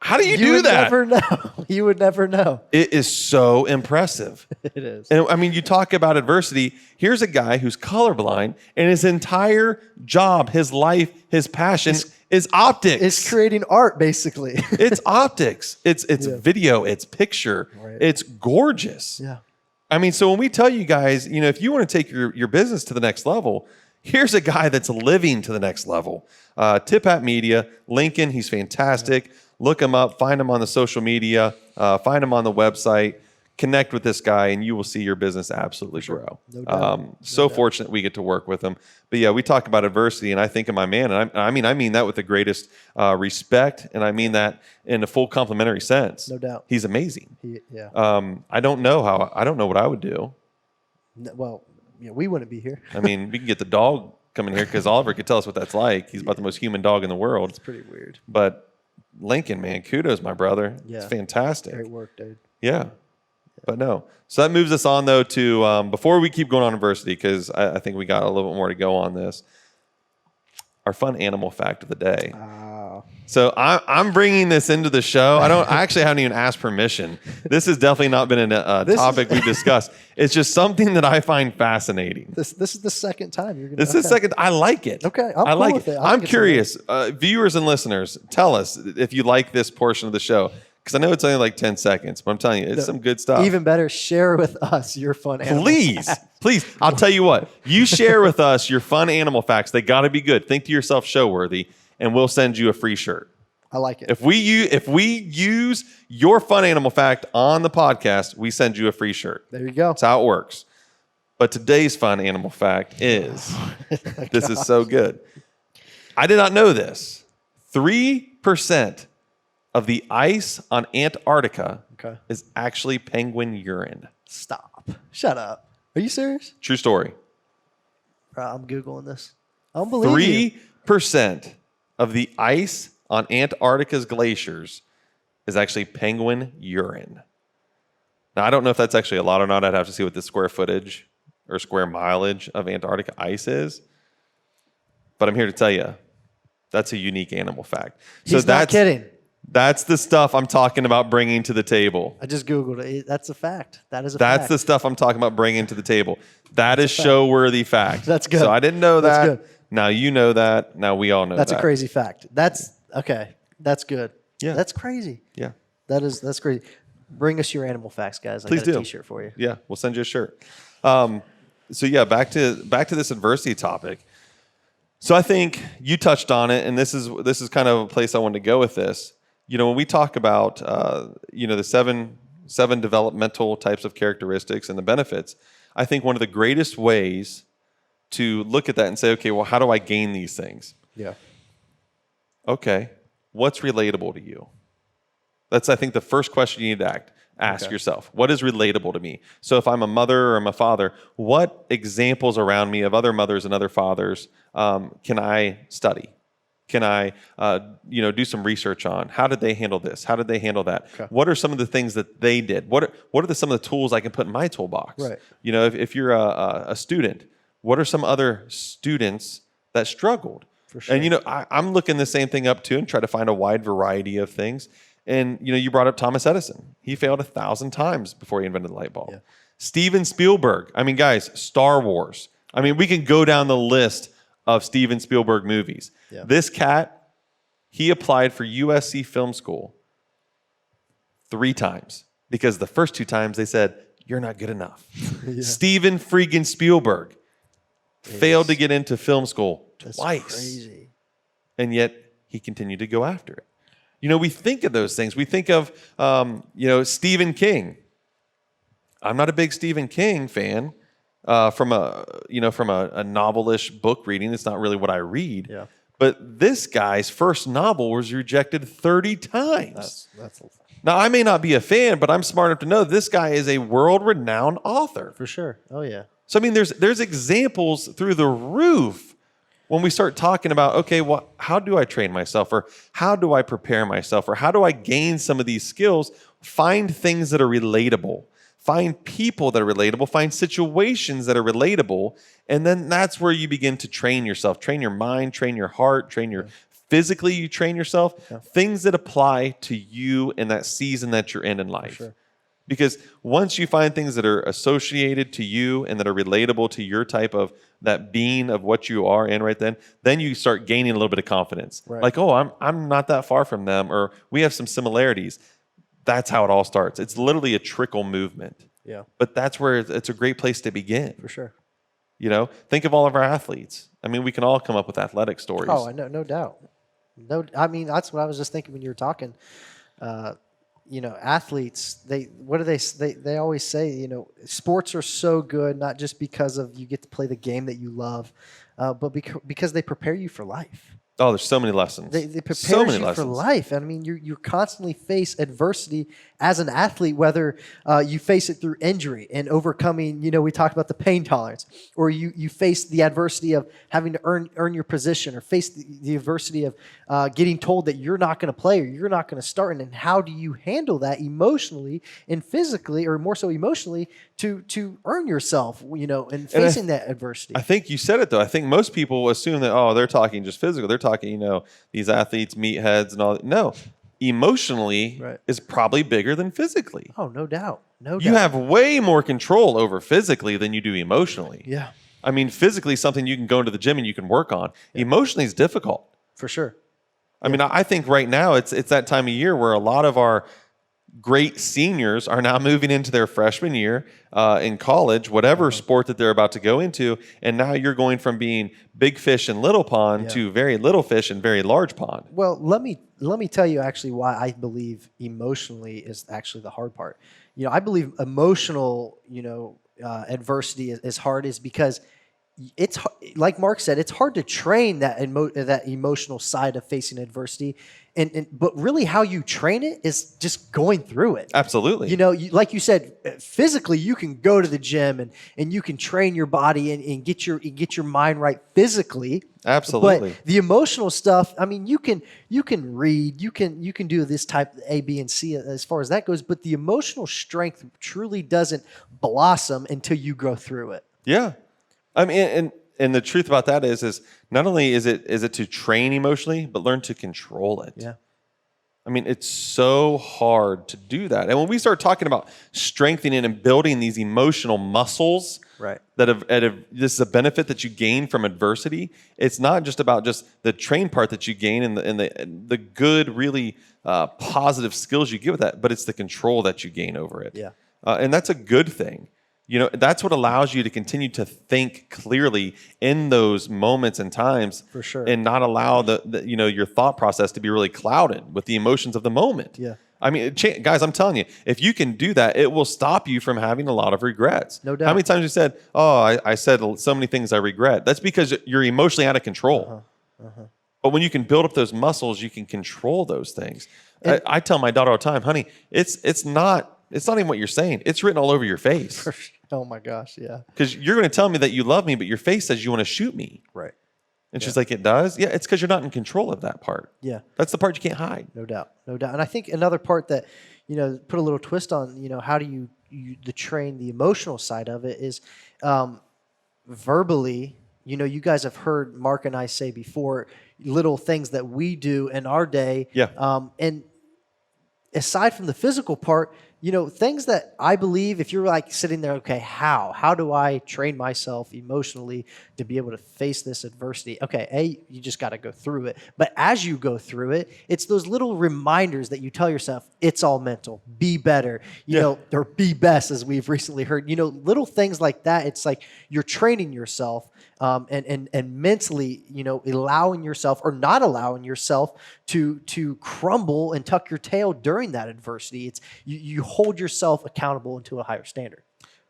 How do you You do would that? never know. You would never know. It is so impressive. It is. And I mean, you talk about adversity. Here's a guy who's colorblind, and his entire job, his life, his passion is optics. It's creating art, basically. It's optics. It's video. It's picture. Right. It's gorgeous. Yeah. I mean, so when we tell you guys, if you want to take your business to the next level, here's a guy that's living to the next level. Tip Hat Media, Lincoln, he's fantastic. Look him up, find him on the social media, find him on the website, connect with this guy, and you will see your business absolutely grow. No doubt. So fortunate we get to work with him. But yeah, we talk about adversity, and I think of my man, and I mean that with the greatest respect, and I mean that in a full complimentary sense. No doubt. He's amazing. Yeah. I don't know what I would do. Well, we wouldn't be here. I mean, we can get the dog coming here because Oliver could tell us what that's like. He's about the most human dog in the world. It's pretty weird. But Lincoln, man, kudos, my brother. Yeah. It's fantastic. Great work, dude. Yeah. But no. So that moves us on, though, to before we keep going on adversity, because I think we got a little bit more to go on this, our fun animal fact of the day. So I'm bringing this into the show. I actually haven't even asked permission. This has definitely not been a topic we've discussed. It's just something that I find fascinating. This is the second time you're going to. This is the second. I like it. Okay, I cool like with it. I'm curious. Viewers and listeners, tell us if you like this portion of the show. Because I know it's only like 10 seconds, but I'm telling you, it's some good stuff. Even better, share with us your fun animal facts. Please. I'll tell you what. You share with us your fun animal facts. They got to be good. Think to yourself, show worthy, and we'll send you a free shirt. I like it. If we use your fun animal fact on the podcast, we send you a free shirt. There you go. That's how it works. But today's fun animal fact is, this is so good. I did not know this. 3% of the ice on Antarctica is actually penguin urine. Stop. Shut up. Are you serious? True story. I'm Googling this. I don't believe you. 3% of the ice on Antarctica's glaciers is actually penguin urine. Now, I don't know if that's actually a lot or not. I'd have to see what the square footage or square mileage of Antarctica ice is. But I'm here to tell you, that's a unique animal fact. He's not kidding. That's the stuff I'm talking about bringing to the table. I just Googled it. That's a fact. That is a fact. fact. That's the stuff I'm talking about bringing to the table. That is show-worthy fact. That's good. So I didn't know that. That's good. Now you know that. Now we all know that. That's a crazy fact. That's okay. That's good. Yeah. That's crazy. Yeah. That's crazy. Bring us your animal facts, guys. Please I got a do. T-shirt for you. Yeah, we'll send you a shirt. So yeah, back to this adversity topic. So I think you touched on it, and this is kind of a place I wanted to go with this. When we talk about the seven developmental types of characteristics and the benefits, I think one of the greatest ways to look at that and say, okay, well, how do I gain these things? Yeah. Okay, what's relatable to you? That's, I think, the first question you need to ask yourself. What is relatable to me? So if I'm a mother or I'm a father, what examples around me of other mothers and other fathers can I study? Can I, do some research on? How did they handle this? How did they handle that? Okay. What are some of the things that they did? What are some of the tools I can put in my toolbox? Right. If you're a student, what are some other students that struggled? For sure. And I'm looking the same thing up too, and try to find a wide variety of things. And you brought up Thomas Edison. He failed 1,000 times before he invented the light bulb. Yeah. Steven Spielberg. I mean, guys, Star Wars. I mean, we can go down the list of Steven Spielberg movies. Yeah. This cat, he applied for USC Film School 3 times because the first 2 times they said, you're not good enough. Yeah. Steven freaking Spielberg failed to get into film school twice. Crazy. And yet he continued to go after it. We think of those things. We think of, Stephen King. I'm not a big Stephen King fan. From a novelish book reading, it's not really what I read. Yeah. But this guy's first novel was rejected 30 times. That's Now, I may not be a fan, but I'm smart enough to know this guy is a world-renowned author. for sure. Oh yeah. So, I mean, there's examples through the roof when we start talking about, okay, well, how do I train myself? Or how do I prepare myself? Or how do I gain some of these skills? Find things that are relatable. Find people that are relatable. Find situations that are relatable. And then that's where you begin to train yourself. Train your mind, train your heart, train your physically you train yourself, things that apply to you in that season that you're in life. Sure. Because once you find things that are associated to you and that are relatable to your type of that being of what you are in right then you start gaining a little bit of confidence. Right. Like, oh, I'm not that far from them, or we have some similarities. That's how it all starts. It's literally a trickle movement. Yeah. But that's where it's a great place to begin. For sure. You know, think of all of our athletes. I mean, we can all come up with athletic stories. Oh, I know, no doubt. No, I mean that's what I was just thinking when you were talking. You know, athletes. They always say, you know, sports are so good not just because of you get to play the game that you love, but because they prepare you for life. Oh, there's so many lessons. They prepare so many you lessons. for life. I mean, you constantly face adversity as an athlete, whether you face it through injury and overcoming, you know, we talked about the pain tolerance, or you face the adversity of having to earn your position, or face the adversity of getting told that you're not going to play or you're not going to start. And then how do you handle that emotionally and physically, or more so emotionally, to earn yourself, you know, and facing that adversity? I think you said it, though. I think most people assume that, oh, they're talking just physical. They're talking, you know, these athletes, meatheads and all. No, emotionally is probably bigger than physically. Oh, no doubt. No doubt. You have way more control over physically than you do emotionally. Yeah. I mean, physically, something you can go into the gym and you can work on. Yeah. Emotionally is difficult. For sure. I mean, I think right now it's that time of year where a lot of our great seniors are now moving into their freshman year in college, whatever sport that they're about to go into. And now you're going from being big fish in little pond to very little fish in very large pond. Well, let me tell you actually why I believe emotionally is actually the hard part. You know, I believe emotional, you know, adversity is hard is because it's like Mark said, it's hard to train that emotional side of facing adversity, but really how you train it is just going through it. Absolutely. You know, like you said, physically you can go to the gym and you can train your body and get your mind right physically. Absolutely. But the emotional stuff, I mean, you can read, you can do this type A, B, and C as far as that goes, but the emotional strength truly doesn't blossom until you go through it. Yeah. I mean, and the truth about that is not only is it to train emotionally, but learn to control it. Yeah. I mean, it's so hard to do that. And when we start talking about strengthening and building these emotional muscles, right, this is a benefit that you gain from adversity. It's not just about just the train part that you gain and the good, really positive skills you get with that, but it's the control that you gain over it. Yeah. And that's a good thing. You know, that's what allows you to continue to think clearly in those moments and times. For sure. And not allow your thought process to be really clouded with the emotions of the moment. Yeah. I mean, guys, I'm telling you, if you can do that, it will stop you from having a lot of regrets. No doubt. How many times you said, oh, I said so many things I regret. That's because you're emotionally out of control. But when you can build up those muscles, you can control those things. I tell my daughter all the time, honey, it's not even what you're saying. It's written all over your face. Oh my gosh, yeah. Because you're going to tell me that you love me, but your face says you want to shoot me. Right. And she's like, it does? Yeah, it's because you're not in control of that part. Yeah. That's the part you can't hide. No doubt. No doubt. And I think another part that, you know, put a little twist on, you know, how do you train the emotional side of it is verbally, you know, you guys have heard Mark and I say before, little things that we do in our day. Yeah. And aside from the physical part, you know, things that I believe, if you're like sitting there, okay, how do I train myself emotionally to be able to face this adversity? Okay, you just got to go through it. But as you go through it, it's those little reminders that you tell yourself, it's all mental, be better, you know, or be best, as we've recently heard, you know, little things like that. It's like you're training yourself and mentally, you know, allowing yourself or not allowing yourself to crumble and tuck your tail during that adversity. It's you hold yourself accountable to a higher standard.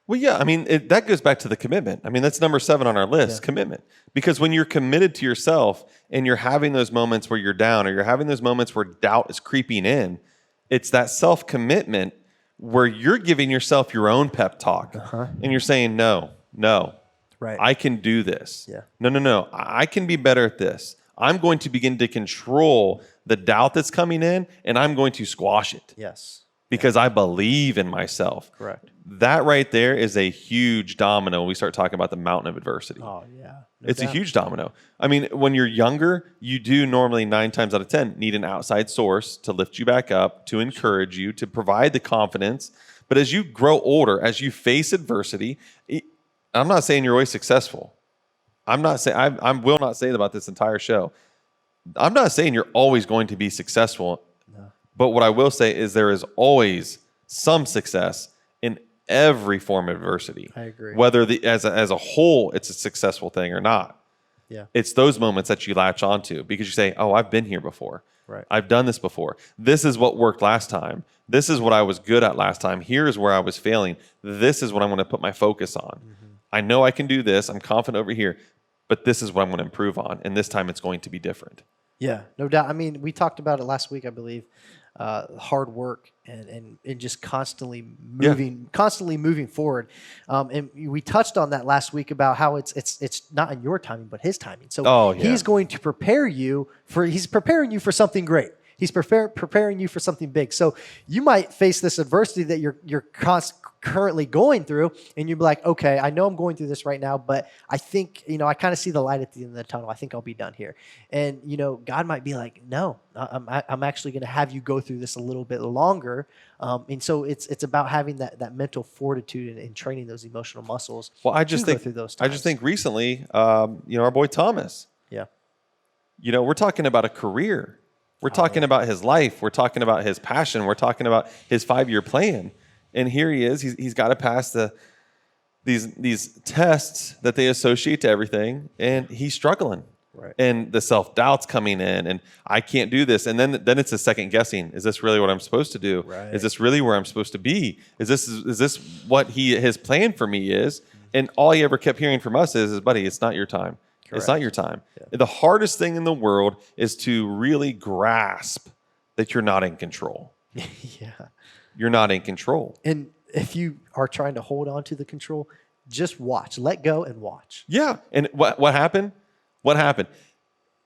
Well, yeah, I mean, that goes back to the commitment. I mean, that's number 7 on our list, commitment. Because when you're committed to yourself and you're having those moments where you're down or you're having those moments where doubt is creeping in, it's that self-commitment where you're giving yourself your own pep talk. And you're saying, no, right, I can do this. Yeah. No, I can be better at this. I'm going to begin to control the doubt that's coming in, and I'm going to squash it. Yes. Because I believe in myself. Correct. That right there is a huge domino when we start talking about the mountain of adversity. Oh, yeah. It's a huge domino. I mean, when you're younger, you do normally 9 times out of 10 need an outside source to lift you back up, to encourage you, to provide the confidence. But as you grow older, as you face adversity, I'm not saying you're always successful. I'm not saying, I will not say about this entire show. I'm not saying you're always going to be successful. No. But what I will say is there is always some success in every form of adversity. I agree. Whether as a whole it's a successful thing or not. Yeah. It's those moments that you latch onto because you say, "Oh, I've been here before. Right. I've done this before. This is what worked last time. This is what I was good at last time. Here's where I was failing. This is what I'm going to put my focus on. Mm-hmm. I know I can do this. I'm confident over here, but this is what I'm going to improve on, and this time it's going to be different." Yeah, no doubt. I mean, we talked about it last week, I believe. Hard work and just constantly moving forward. And we touched on that last week about how it's not in your timing, but his timing. So he's going to prepare you he's preparing you for something great. He's preparing you for something big. So you might face this adversity that you're currently going through, and you'll be like, okay, I know I'm going through this right now, but I think, I kind of see the light at the end of the tunnel. I think I'll be done here. And, God might be like, no, I'm actually going to have you go through this a little bit longer. And so it's about having that mental fortitude and training those emotional muscles. Well, I just think recently, our boy Thomas, we're talking about a career. We're talking about his life. We're talking about his passion. We're talking about his 5-year plan. And here he is. He's got to pass these tests that they associate to everything, and he's struggling. Right. And the self-doubt's coming in, and I can't do this. And then it's a second guessing. Is this really what I'm supposed to do? Right. Is this really where I'm supposed to be? Is this what his plan for me is? And all he ever kept hearing from us is, buddy, it's not your time. Correct. It's not your time. Yeah. The hardest thing in the world is to really grasp that you're not in control. Yeah. You're not in control. And if you are trying to hold on to the control, just watch. Let go and watch. Yeah. And what happened? What happened?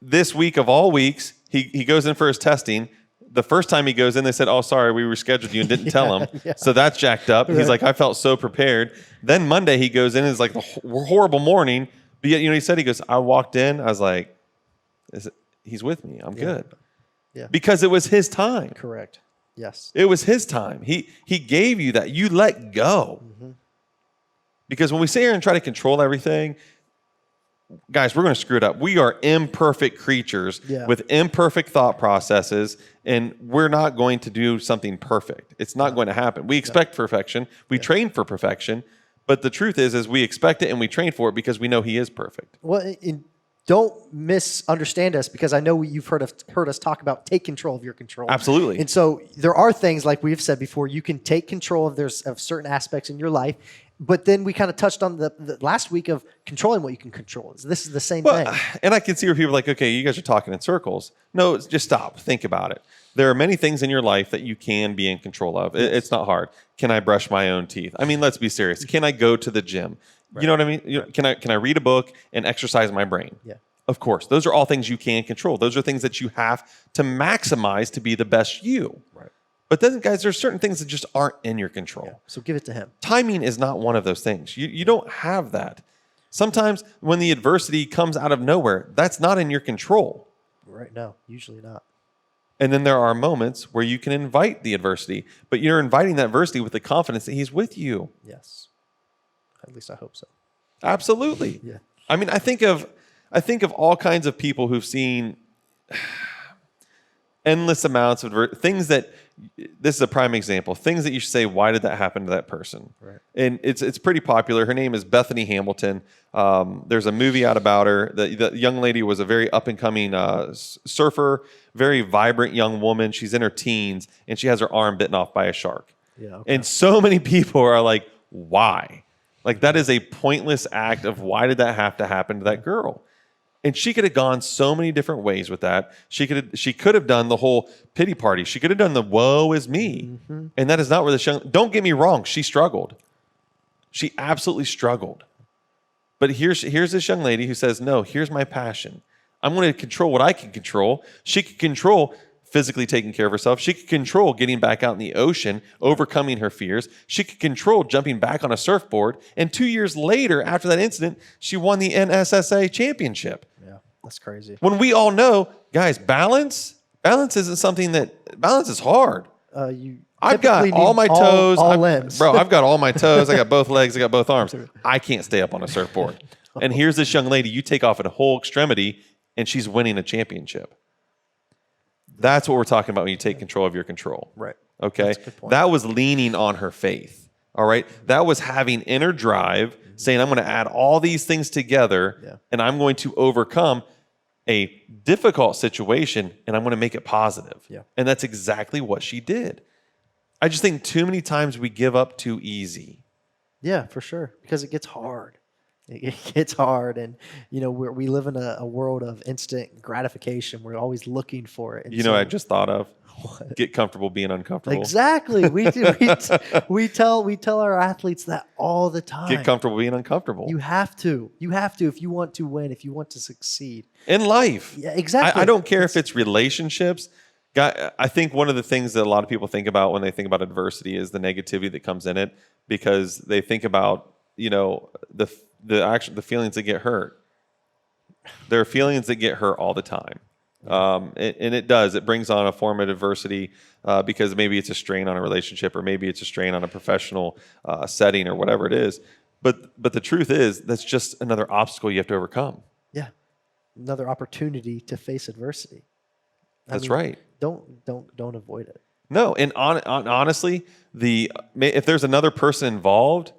This week of all weeks, he goes in for his testing. The first time he goes in, they said, "Oh, sorry, we rescheduled you and didn't tell him." Yeah. So that's jacked up. Right. He's like, "I felt so prepared." Then Monday he goes in, and it's like the horrible morning. But yet, he said, he goes, "I walked in, I was like, he's with me. I'm good." Yeah. Because it was his time. Correct. Yes. It was his time. He gave you that. You let go. Mm-hmm. Because when we sit here and try to control everything, guys, we're going to screw it up. We are imperfect creatures with imperfect thought processes, and we're not going to do something perfect. It's not going to happen. We expect perfection. We train for perfection. But the truth is we expect it and we train for it because we know he is perfect. Well, don't misunderstand us, because I know you've heard us talk about take control of your control. Absolutely. And so there are things, like we've said before, you can take control of certain aspects in your life. But then we kind of touched on the last week of controlling what you can control. This is the same thing. And I can see where people are like, okay, you guys are talking in circles. No, just stop. Think about it. There are many things in your life that you can be in control of. It's not hard. Can I brush my own teeth? I mean, let's be serious. Can I go to the gym? Right. You know what I mean? Can I read a book and exercise my brain? Yeah. Of course. Those are all things you can control. Those are things that you have to maximize to be the best you. Right. But then, guys, there's certain things that just aren't in your control. Yeah. So give it to him. Timing is not one of those things. You don't have that. Sometimes when the adversity comes out of nowhere, that's not in your control. Right. No, usually not. And then there are moments where you can invite the adversity, but you're inviting that adversity with the confidence that he's with you. Yes. At least I hope so. Absolutely. Yeah. I mean, I think of all kinds of people who've seen endless amounts of things that, this is a prime example, things that you should say, why did that happen to that person? Right. And it's pretty popular. Her name is Bethany Hamilton. There's a movie out about her. The young lady was a very up-and-coming surfer, very vibrant young woman. She's in her teens, and she has her arm bitten off by a shark. Yeah, okay. And so many people are like, why? Like, that is a pointless act of why did that have to happen to that girl? And she could have gone so many different ways with that. She could have done the whole pity party. She could have done the woe is me. Mm-hmm. And that is not where don't get me wrong, she struggled. She absolutely struggled. But here's this young lady who says, no, here's my passion. I'm going to control what I can control. She can control physically taking care of herself. She could control getting back out in the ocean, overcoming her fears. She could control jumping back on a surfboard. And 2 years later, after that incident, she won the NSSA championship. Yeah, that's crazy. When we all know, guys, balance isn't something balance is hard. I've got all my toes. all limbs. Bro, I've got all my toes. I got both legs. I got both arms. I can't stay up on a surfboard. And here's this young lady, you take off at a whole extremity, and she's winning a championship. That's what we're talking about when you take control of your control. Right. Okay? That's a good point. That was leaning on her faith. All right? That was having inner drive, saying, I'm going to add all these things together, and I'm going to overcome a difficult situation, and I'm going to make it positive. Yeah. And that's exactly what she did. I just think too many times we give up too easy. Yeah, for sure. Because it gets hard. It gets hard. And, we live in a world of instant gratification. We're always looking for it. And You know what I just thought of? Get comfortable being uncomfortable. Exactly. We do. We tell our athletes that all the time. Get comfortable being uncomfortable. You have to. You have to if you want to win, if you want to succeed. In life. Yeah, exactly. I don't care if it's relationships. I think one of the things that a lot of people think about when they think about adversity is the negativity that comes in it, because they think about, the feelings that get hurt. There are feelings that get hurt all the time. And it does. It brings on a form of adversity because maybe it's a strain on a relationship, or maybe it's a strain on a professional setting, or whatever it is. But the truth is, that's just another obstacle you have to overcome. Yeah. Another opportunity to face adversity. That's right. Don't avoid it. No, and honestly, if there's another person involved,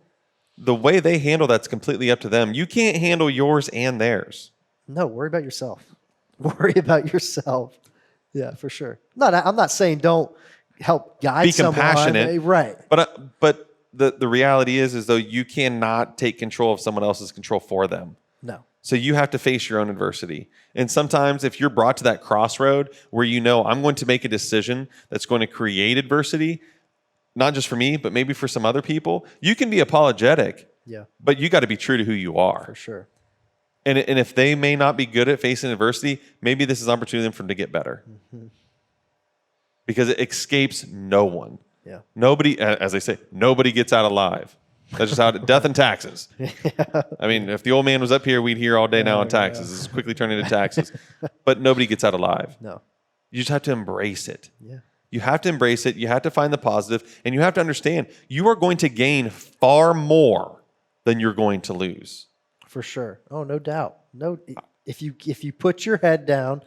the way they handle that's completely up to them. You can't handle yours and theirs. No, worry about yourself. Worry about yourself. Yeah, for sure. I'm not saying don't help guide someone. Be compassionate, right? But the reality is though you cannot take control of someone else's control for them. No. So you have to face your own adversity. And sometimes if you're brought to that crossroad where I'm going to make a decision that's going to create adversity, not just for me, but maybe for some other people, you can be apologetic. Yeah. But you got to be true to who you are. For sure. And if they may not be good at facing adversity, maybe this is an opportunity for them to get better. Mm-hmm. Because it escapes no one. Yeah. Nobody, as I say, nobody gets out alive. That's just how death and taxes. Yeah. I mean, if the old man was up here, we'd hear all day now on taxes. Yeah. It's quickly turning into taxes. But nobody gets out alive. No. You just have to embrace it. Yeah. You have to embrace it. You have to find the positive. And you have to understand you are going to gain far more than you're going to lose. For sure. Oh, no doubt. No, if you put your head down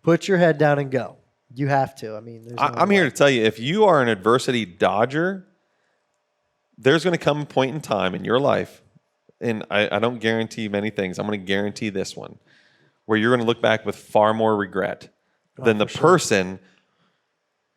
and go. You have to. I mean, I'm here to tell you, if you are an adversity dodger, there's going to come a point in time in your life, and I don't guarantee many things. I'm going to guarantee this one, where you're going to look back with far more regret than the person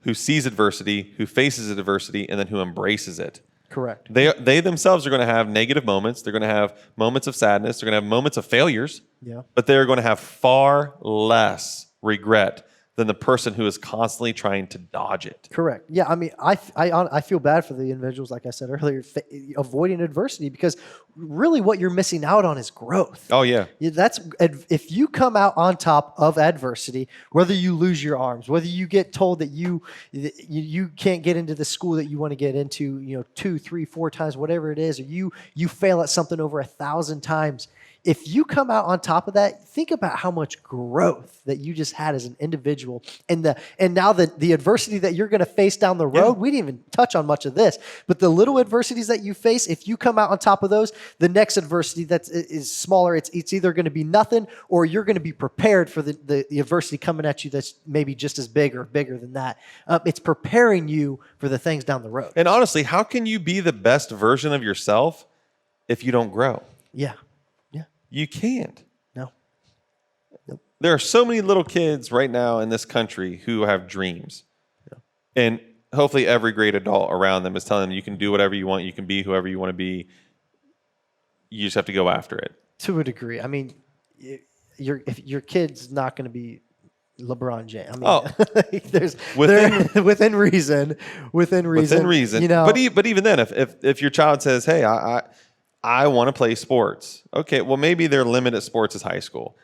who sees adversity, who faces adversity, and then who embraces it. Correct. They themselves are going to have negative moments. They're going to have moments of sadness. They're going to have moments of failures. Yeah. But they're going to have far less regret than the person who is constantly trying to dodge it. Correct. Yeah, I mean, I feel bad for the individuals, like I said earlier, avoiding adversity, because really what you're missing out on is growth. Oh, yeah. If you come out on top of adversity, whether you lose your arms, whether you get told that you can't get into the school that you want to get into, 2, 3, 4 times, whatever it is, or you fail at something over 1,000 times, if you come out on top of that, think about how much growth that you just had as an individual, and now the adversity that you're going to face down the road. Yeah. We didn't even touch on much of this, but the little adversities that you face, if you come out on top of those, the next adversity that is smaller, it's either going to be nothing, or you're going to be prepared for the adversity coming at you that's maybe just as big or bigger than that. It's preparing you for the things down the road. And honestly, how can you be the best version of yourself if you don't grow? Yeah. You can't. No. Nope. There are so many little kids right now in this country who have dreams. Yeah. And hopefully every great adult around them is telling them you can do whatever you want, you can be whoever you want to be. You just have to go after it. To a degree. I mean, if your kid's not going to be LeBron James. I mean, within reason. Within reason. But even then, if your child says, "Hey, I want to play sports," okay, well maybe their limit at sports is high school.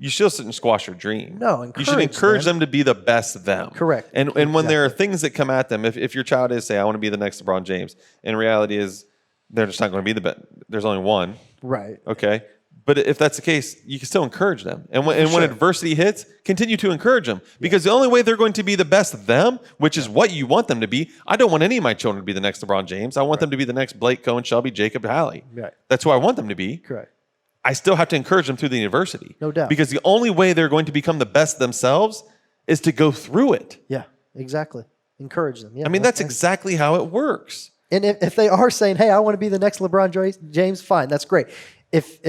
you still shouldn't squash your dream. No, you should encourage them to be the best them. Correct. And when there are things that come at them, if your child is, say, I want to be the next LeBron James, and reality is they're just not going to be the best. There's only one. Right. Okay. But if that's the case, you can still encourage them. And when adversity hits, continue to encourage them. Because the only way they're going to be the best of them, which is what you want them to be, I don't want any of my children to be the next LeBron James. I want them to be the next Blake, Cohen, Shelby, Jacob, Hallie. Right. That's who I want them to be. Correct. I still have to encourage them through the university. No doubt. Because the only way they're going to become the best themselves is to go through it. Yeah, exactly. Encourage them. Yeah. I mean, that's exactly how it works. And if they are saying, hey, I want to be the next LeBron James, fine, that's great. If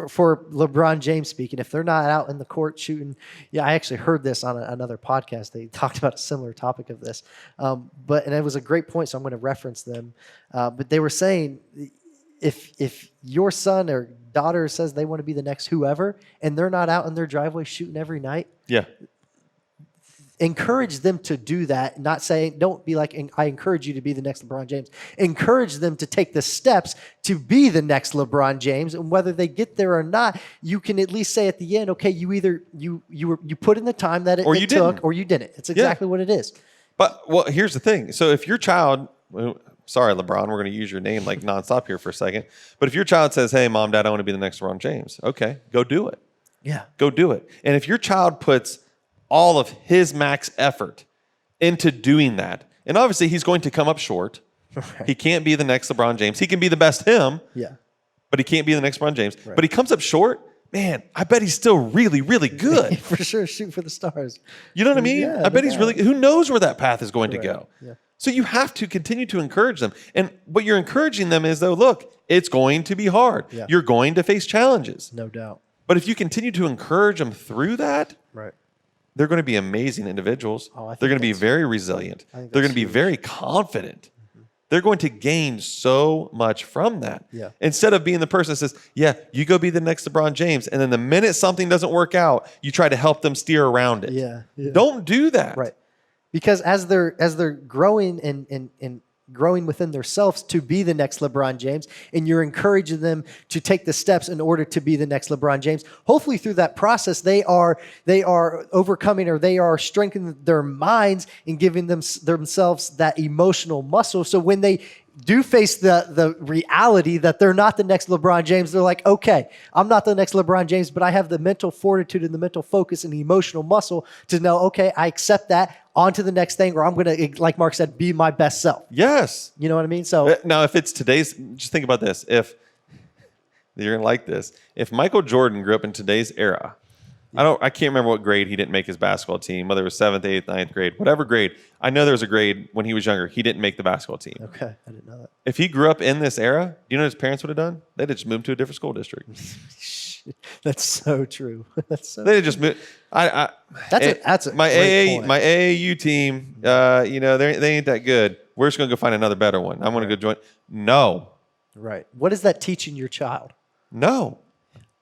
for LeBron James speaking, if they're not out in the court shooting, I actually heard this on another podcast. They talked about a similar topic of this, and it was a great point, so I'm going to reference them. But they were saying, if your son or daughter says they want to be the next whoever, and they're not out in their driveway shooting every night, encourage them to do that. Not saying, don't be like, I encourage you to be the next LeBron James. Encourage them to take the steps to be the next LeBron James. And whether they get there or not, you can at least say at the end, okay, you either you put in the time that it took, or you didn't. It's exactly what it is. But here's the thing. So if your child, sorry, LeBron, we're going to use your name like nonstop here for a second. But if your child says, hey, mom, dad, I want to be the next LeBron James. Okay, go do it. Yeah. Go do it. And if your child puts all of his max effort into doing that, and obviously he's going to come up short. Right. He can't be the next LeBron James. He can be the best him, but he can't be the next LeBron James. Right. But he comes up short, man, I bet he's still really, really good. For sure, shoot for the stars. You know what I mean? Yeah, I bet he's really, who knows where that path is going to go. Yeah. So you have to continue to encourage them. And what you're encouraging them is, though, look, it's going to be hard. Yeah. You're going to face challenges. No doubt. But if you continue to encourage them through that, right, they're going to be amazing individuals. They're going to be very resilient. They're going to be very confident. Mm-hmm. They're going to gain so much from that. Yeah. Instead of being the person that says, yeah, you go be the next LeBron James. And then the minute something doesn't work out, you try to help them steer around it. Yeah. Don't do that. Right. Because as they're growing and growing within themselves to be the next LeBron James, and you're encouraging them to take the steps in order to be the next LeBron James. Hopefully through that process, they are overcoming, or they are strengthening their minds and giving themselves that emotional muscle. So when they do face the reality that they're not the next LeBron James, they're like, okay, I'm not the next LeBron James, but I have the mental fortitude and the mental focus and the emotional muscle to know, okay, I accept that, on to the next thing, or I'm going to, like Mark said, be my best self. Yes. You know what I mean? So now if it's today's, just think about this. If you're going to like this, if Michael Jordan grew up in today's era, I can't remember what grade he didn't make his basketball team, whether it was 7th, 8th, 9th grade, whatever grade. I know there was a grade when he was younger, he didn't make the basketball team. Okay, I didn't know that. If he grew up in this era, do you know what his parents would have done? They'd have just moved to a different school district. That's so true. That's so They'd have just moved. That's a my great point. My AAU team, they ain't that good. We're just going to go find another better one. I'm going to go join. No. Right. What is that teaching your child? No.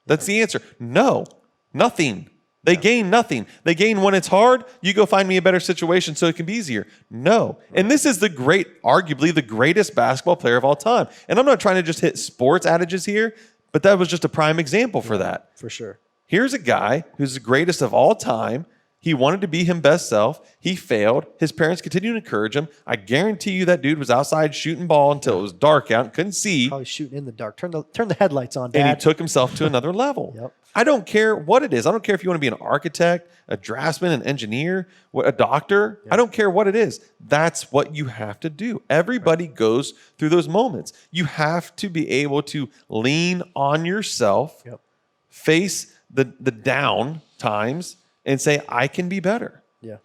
That's the answer. No. Nothing. They gain nothing. They gain when it's hard, you go find me a better situation so it can be easier. No. And this is arguably the greatest basketball player of all time. And I'm not trying to just hit sports adages here, but that was just a prime example for that. For sure. Here's a guy who's the greatest of all time. He wanted to be his best self. He failed. His parents continued to encourage him. I guarantee you that dude was outside shooting ball until it was dark out and couldn't see. Probably shooting in the dark. Turn the headlights on, Dad. And he took himself to another level. Yep. I don't care what it is. I don't care if you want to be an architect, a draftsman, an engineer, a doctor. Yep. I don't care what it is. That's what you have to do. Everybody goes through those moments. You have to be able to lean on yourself, face the down times, and say, I can be better. Yeah.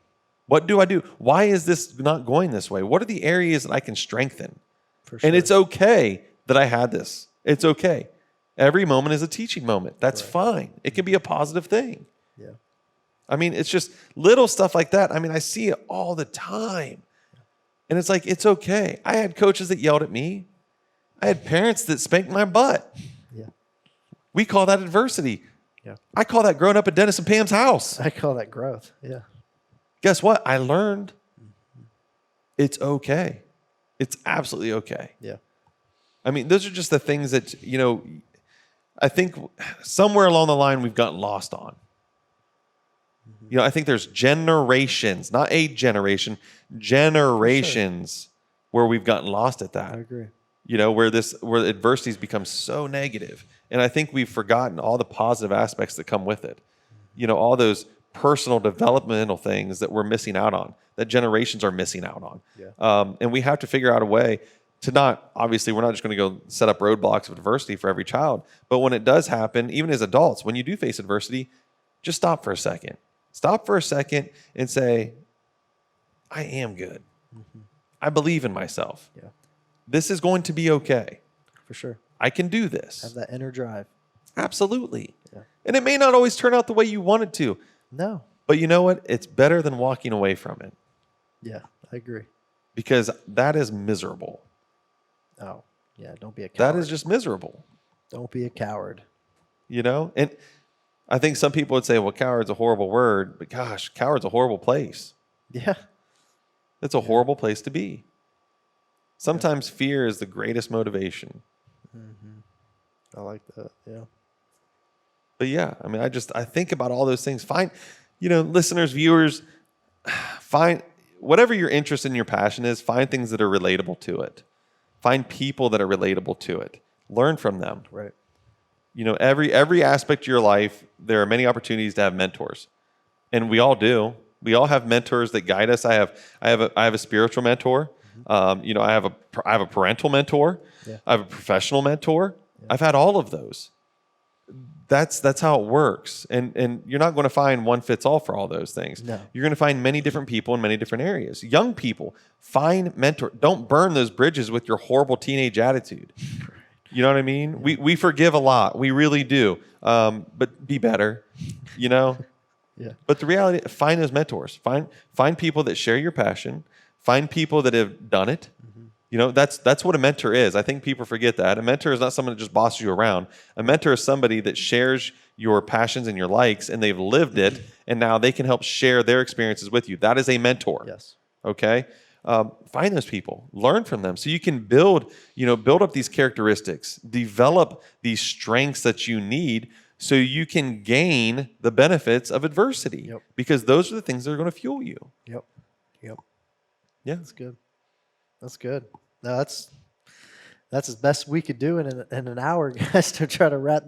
What do I do? Why is this not going this way? What are the areas that I can strengthen? For sure. And it's okay that I had this. It's okay. Every moment is a teaching moment. That's fine. It can be a positive thing. Yeah. I mean, it's just little stuff like that. I mean, I see it all the time. And it's like, it's okay. I had coaches that yelled at me. I had parents that spanked my butt. Yeah. We call that adversity. Yeah. I call that growing up at Dennis and Pam's house. I call that growth. Yeah. Guess what? I learned it's okay. It's absolutely okay. Yeah. I mean, those are just the things that, I think somewhere along the line we've gotten lost on. You know, I think there's generations, not a generation, generations where we've gotten lost at that. I agree. You know, where adversity's become so negative. And I think we've forgotten all the positive aspects that come with it. You know, all those personal developmental things that we're missing out on, that generations are missing out on. Yeah. And we have to figure out a way to not, obviously, we're not just going to go set up roadblocks of adversity for every child. But when it does happen, even as adults, when you do face adversity, just stop for a second. Stop for a second and say, I am good. I believe in myself. Yeah. This is going to be okay. For sure. I can do this. Have that inner drive. Absolutely. Yeah. And it may not always turn out the way you want it to. No. But you know what? It's better than walking away from it, Yeah, I agree. because that is miserable. Oh, yeah, don't be a coward. That is just miserable, Don't be a coward. you know? And I think some people would say, well, coward's a horrible word, but gosh, coward's a horrible place. Yeah. It's a horrible place to be. Sometimes fear is the greatest motivation. I like that. Yeah. But yeah, I mean, I think about all those things. Find, you know, listeners, viewers, find whatever your interest and your passion is, find things that are relatable to it. Find people that are relatable to it. Learn from them. Right. You know, every aspect of your life, there are many opportunities to have mentors. And we all do. We all have mentors that guide us. I have a spiritual mentor. You know, I have a parental mentor. Yeah. I have a professional mentor. Yeah. I've had all of those. That's how it works. And you're not going to find one fits all for all those things. No. You're going to find many different people in many different areas. Young people, find mentor. Don't burn those bridges with your horrible teenage attitude. You know what I mean? We forgive a lot. We really do. But be better, you know? Yeah. But the reality, find those mentors. Find people that share your passion. Find people that have done it. You know, that's what a mentor is. I think people forget that. A mentor is not someone that just bosses you around. A mentor is somebody that shares your passions and your likes, and they've lived it, and now they can help share their experiences with you. That is a mentor. Yes. Okay? Find those people. Learn from them so you can build up these characteristics, develop these strengths that you need so you can gain the benefits of adversity. Yep. Because those are the things that are going to fuel you. Yep. Yeah. That's good. That's good. No, that's as best we could do in an hour, guys, to try to wrap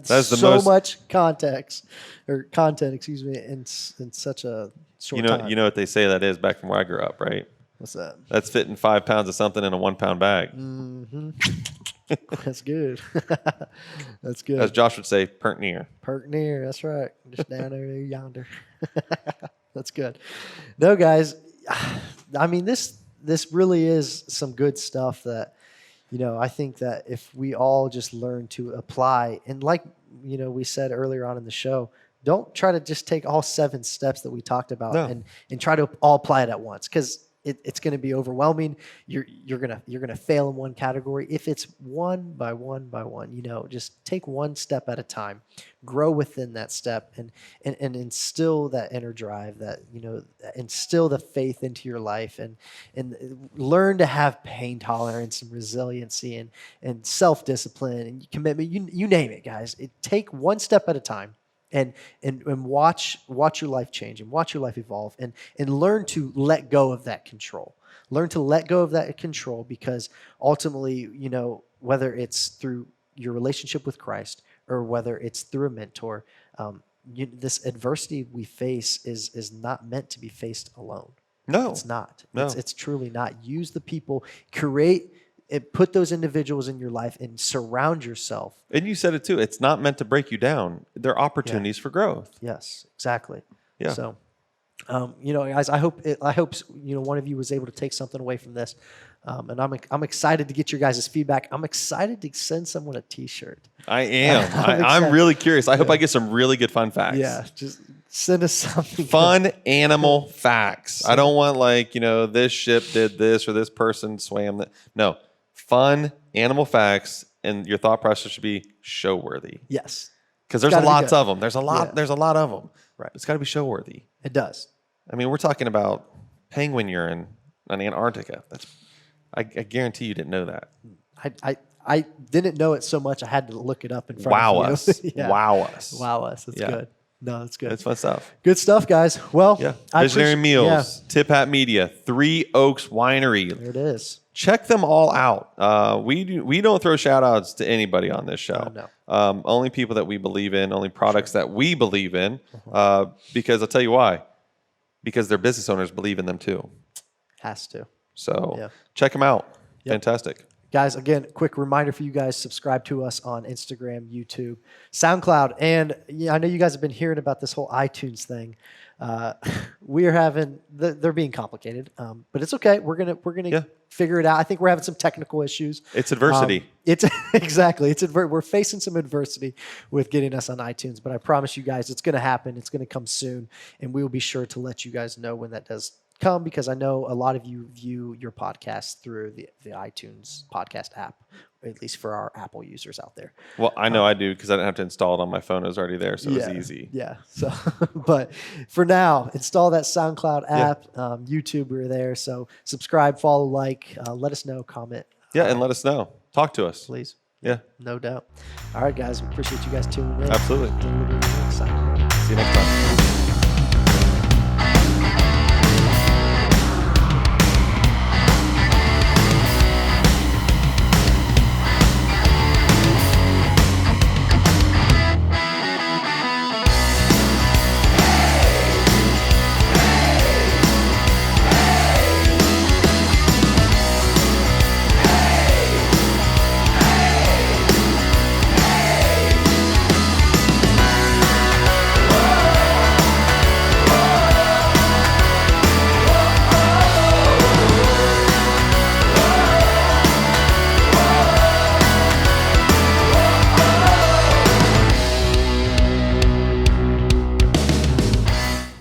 much content, excuse me, in such a short time. You know what they say that is back from where I grew up, right? What's that? That's fitting 5 pounds of something in a 1 pound bag. Mm-hmm. That's good. That's good. As Josh would say, perk near. Perk near. That's right. Just down there yonder. That's good. No, guys. I mean, this really is some good stuff that, you know, I think that if we all just learn to apply, and like, you know, we said earlier on in the show, don't try to just take all 7 steps that we talked about and try to all apply it at once, because it's going to be overwhelming. You're gonna fail in one category. If it's one by one, you know, just take one step at a time, grow within that step, and instill that inner drive, that, you know, instill the faith into your life, and learn to have pain tolerance and resiliency and self-discipline and commitment. You name it, guys. Take one step at a time. And watch your life change and watch your life evolve, and learn to let go of that control. Learn to let go of that control, because ultimately, you know, whether it's through your relationship with Christ or whether it's through a mentor, this adversity we face is not meant to be faced alone. No, it's not. No. It's truly not. Use the people, put those individuals in your life, and surround yourself. And you said it too. It's not meant to break you down. They're opportunities for growth. Yes, exactly. Yeah. So, you know, guys, I hope you know, one of you was able to take something away from this. And I'm excited to get your guys' feedback. I'm excited to send someone a T-shirt. I am. I'm really curious. I hope I get some really good fun facts. Yeah, just send us something. Fun animal facts. I don't want, like, you know, this ship did this or this person swam that. No. Fun animal facts, and your thought process should be show worthy. Yes, because there's lots of them. There's a lot. Yeah. There's a lot of them. Right. It's got to be show worthy. It does. I mean, we're talking about penguin urine in Antarctica. I guarantee you didn't know that. I didn't know it so much I had to look it up in front Wow of you. us. Yeah. Wow us. Wow us. That's good. No, that's good. It's fun stuff. Good stuff, guys. Well, Yeah. I Visionary appreciate- Meals, Tip Hat Media, Three Oaks Winery. There it is. Check them all out. We don't throw shout outs to anybody on this show. No. Only people that we believe in, only products that we believe in. Because I'll tell you why. Because their business owners believe in them too. Has to. So Yeah. check them out. Yep. Fantastic. Guys, again, quick reminder for you guys, subscribe to us on Instagram, YouTube, SoundCloud. And I know you guys have been hearing about this whole iTunes thing. We are having, they're being complicated, but it's okay. We're gonna figure it out. I think we're having some technical issues. It's adversity. It's exactly. We're facing some adversity with getting us on iTunes, but I promise you guys, it's going to happen. It's going to come soon, and we will be sure to let you guys know when that does come, because I know a lot of you view your podcast through the iTunes podcast app, at least for our Apple users out there. Well, I know I do because I didn't have to install it on my phone. It was already there, so it was easy. Yeah. So, but for now, install that SoundCloud app, YouTube, we're there. So subscribe, follow, like, let us know, comment. Yeah, and let us know. Talk to us. Please. Yeah. No doubt. All right, guys. We appreciate you guys tuning in. Absolutely. Signing off. See you next time.